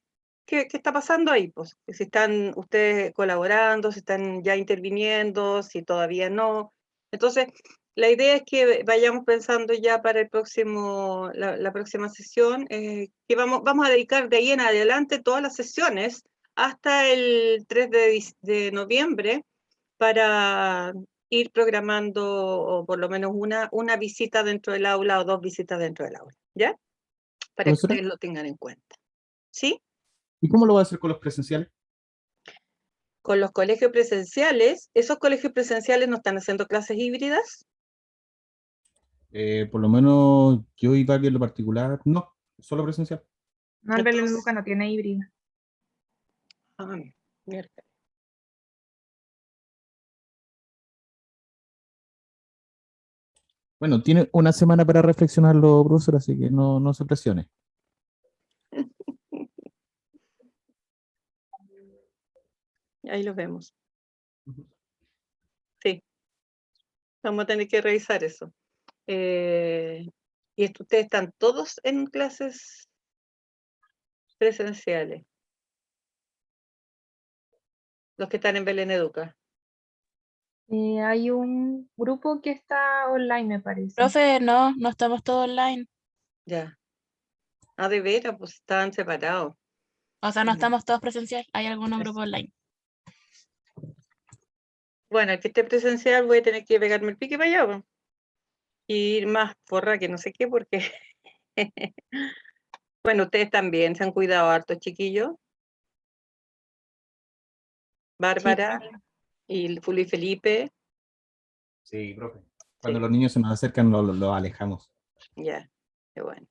está pasando ahí, pues, si están ustedes colaborando, si están ya interviniendo, si todavía no. Entonces, la idea es que vayamos pensando ya para el la próxima sesión, que vamos a dedicar de ahí en adelante todas las sesiones hasta el 3 de noviembre para ir programando o por lo menos una visita dentro del aula o 2 visitas dentro del aula, ¿ya? Para que Profesora, ustedes lo tengan en cuenta. ¿Sí? ¿y cómo lo va a hacer con los presenciales? Con los colegios presenciales, ¿esos colegios presenciales no están haciendo clases híbridas? Por lo menos yo y Gaby en lo particular, no, solo presencial. No, el Belén Entonces, Educa no tiene híbrida. mierda. Bueno, tiene una semana para reflexionarlo, profesor, así que no se presione. Ahí los vemos. Sí, vamos a tener que revisar eso. ¿Y ustedes están todos en clases presenciales? Los que están en Belén Educa. Hay un grupo que está online, me parece. Profe, no estamos todos online. Ya. Ah, de veras, pues estaban separados. O sea, no estamos todos presencial. Hay algunos Eso. grupos online. Bueno, el que esté presencial voy a tener que pegarme el pique para allá, pues. Y ir más porra que no sé qué, porque... Bueno, ustedes también se han cuidado harto, chiquillos. Bárbara y Luis Felipe. Sí, profe. Sí, Cuando los niños se nos acercan, lo alejamos. ya, qué bueno.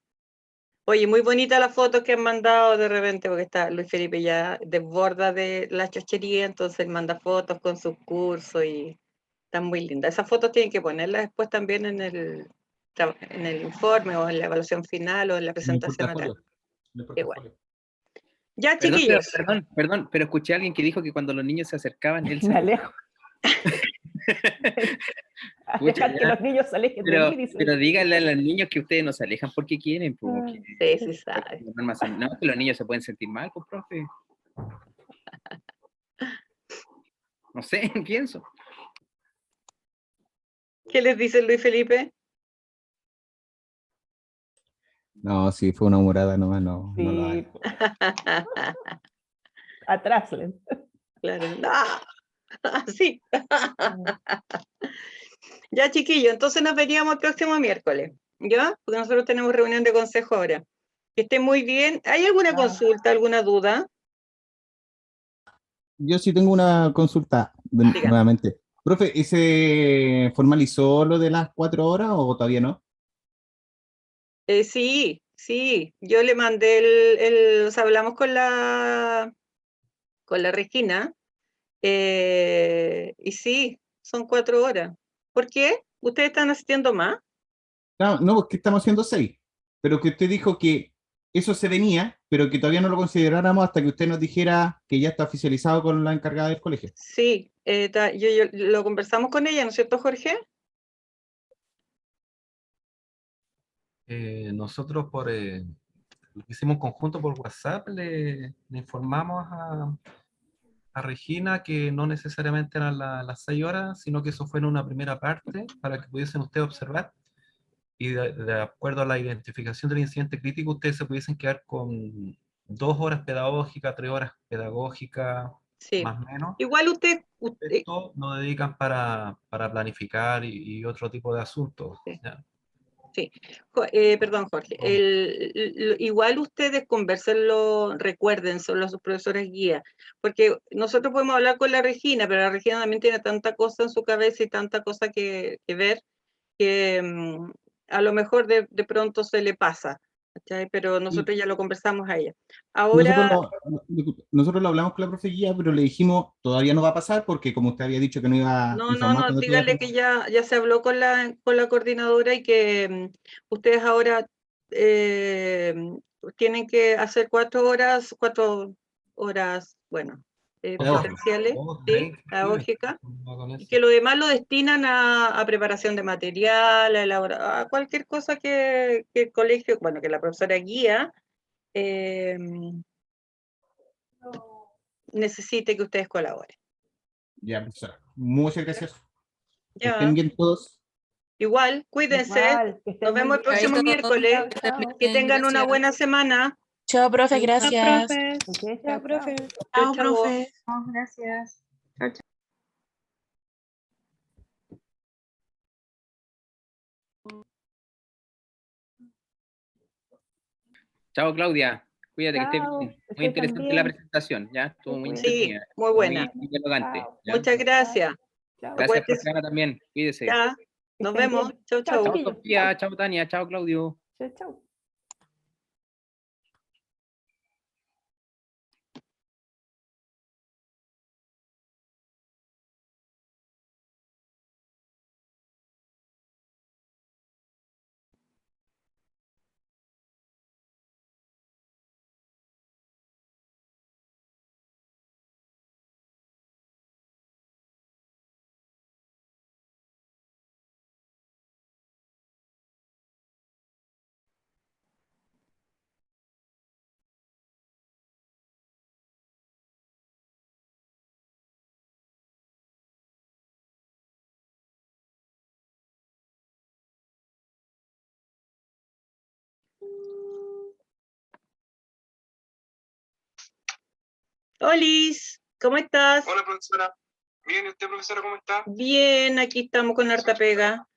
Oye, muy bonita la foto que han mandado de repente, porque está Luis Felipe ya desborda de la chochería, entonces él manda fotos con sus cursos y están muy lindas. Esas fotos tienen que ponerlas después también en el informe o en la evaluación final o en la En el presentación oral. portafolio. En el Qué bueno. portafolio. Ya, Perdón, chiquillos. perdón, pero escuché a alguien que dijo que cuando los niños se acercaban, él se Me alejo. A Pucha, dejar que ya. los niños se alejen de mí, dice. Pero díganle a los niños que ustedes no se alejan porque quieren, pues, Ah, que Sí, sí sabe. las normas son- no, que los niños se pueden sentir mal, pues, profe. No sé, pienso. ¿Qué les dice Luis Felipe? No, sí, fue una humorada nomás, no, no lo sí, hagan. po. Atrás, Len. Claro. ¡Ah! Sí. Ya, chiquillos, entonces nos veríamos el próximo miércoles, ¿ya? Porque nosotros tenemos reunión de consejo ahora. Que estén muy bien. ¿Hay alguna consulta, alguna duda? Yo sí tengo una consulta Diga. nuevamente. Profe, ¿y se formalizó lo de las 4 horas o todavía no? Sí, sí. Yo le mandé o sea, hablamos con la Regina. Y sí, son 4 horas. ¿Por qué? ¿Ustedes están asistiendo más? No, no, porque estamos haciendo 6. Pero que usted dijo que eso se venía, pero que todavía no lo consideráramos hasta que usted nos dijera que ya está oficializado con la encargada del colegio. Sí, yo lo conversamos con ella, ¿no es cierto, Jorge? Nosotros lo que hicimos en conjunto por WhatsApp, le informamos a Regina que no necesariamente eran las 6 horas, sino que eso fue en una primera parte para que pudiesen ustedes observar y de acuerdo a la identificación del incidente crítico, ustedes se pudiesen quedar con 2 horas pedagógicas, 3 horas pedagógicas, Sí. más o menos. Igual usted, Esto lo dedican para planificar y otro tipo de asuntos. Sí. ¿ya? Sí, perdón, Jorge. Igual ustedes conversenlo, recuerden, son los profesores guía, porque nosotros podemos hablar con la Regina, pero la Regina también tiene tanta cosa en su cabeza y tanta cosa que ver, que a lo mejor de pronto se le pasa, ¿cachai? Pero nosotros ya lo conversamos a ella. Nosotros Ahora, nosotros lo hablamos con la profe Guía, pero le dijimos, todavía no va a pasar porque como usted había dicho que no iba a informar no, cuando te iba a dígale que ya se habló con la coordinadora y que ustedes ahora tienen que hacer 4 horas, bueno, Pedagógica. presenciales, ¿sí? Increíble. Pedagógicas, Con y eso. que lo demás lo destinan a preparación de material, a cualquier cosa que el colegio, bueno, que la profesora guía eh, necesite que ustedes colaboren. Ya, profesora. Muchas gracias. Que estén Ya, bien todos. igual, cuídense. Igual, que estén Nos muy vemos el bien. próximo Chaito. miércoles. Chao. Que tengan una Gracias. buena semana. Chao, profe, Chao, Chao, gracias. profe. Ok, Chao, chao, profe. Chao, chao. Chao, profe. Oh, gracias. Chao, chao. Chao, Claudia. Cuídate, que estés Chao, bien. Muy estoy interesante la también. presentación, ¿ya? Estuvo muy Pues. Sí, entretenida. muy buena. Muy dialogante, Chao. ¿ya? Muchas gracias. Chao. Gracias, Acuérdense, profe Ana, también. Cuídese. ya. Que Nos estén vemos. bien. Chau, Chao, chau. Chao, chiquillos. Sofía. Chao, Tania. Chao, Claudio. Chao, chao. Olis, ¿cómo estás? Hola, profesora. Bien, ¿y usted, profesora, cómo está? Bien, aquí estamos con harta pega.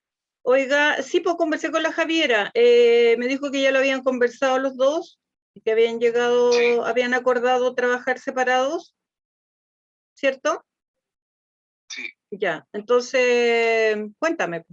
Oiga, sí, pues conversé con la Javiera. Me dijo que ya lo habían conversado los dos, y que habían llegado, Sí. habían acordado trabajar separados, ¿cierto? Sí. Ya, entonces, cuéntame.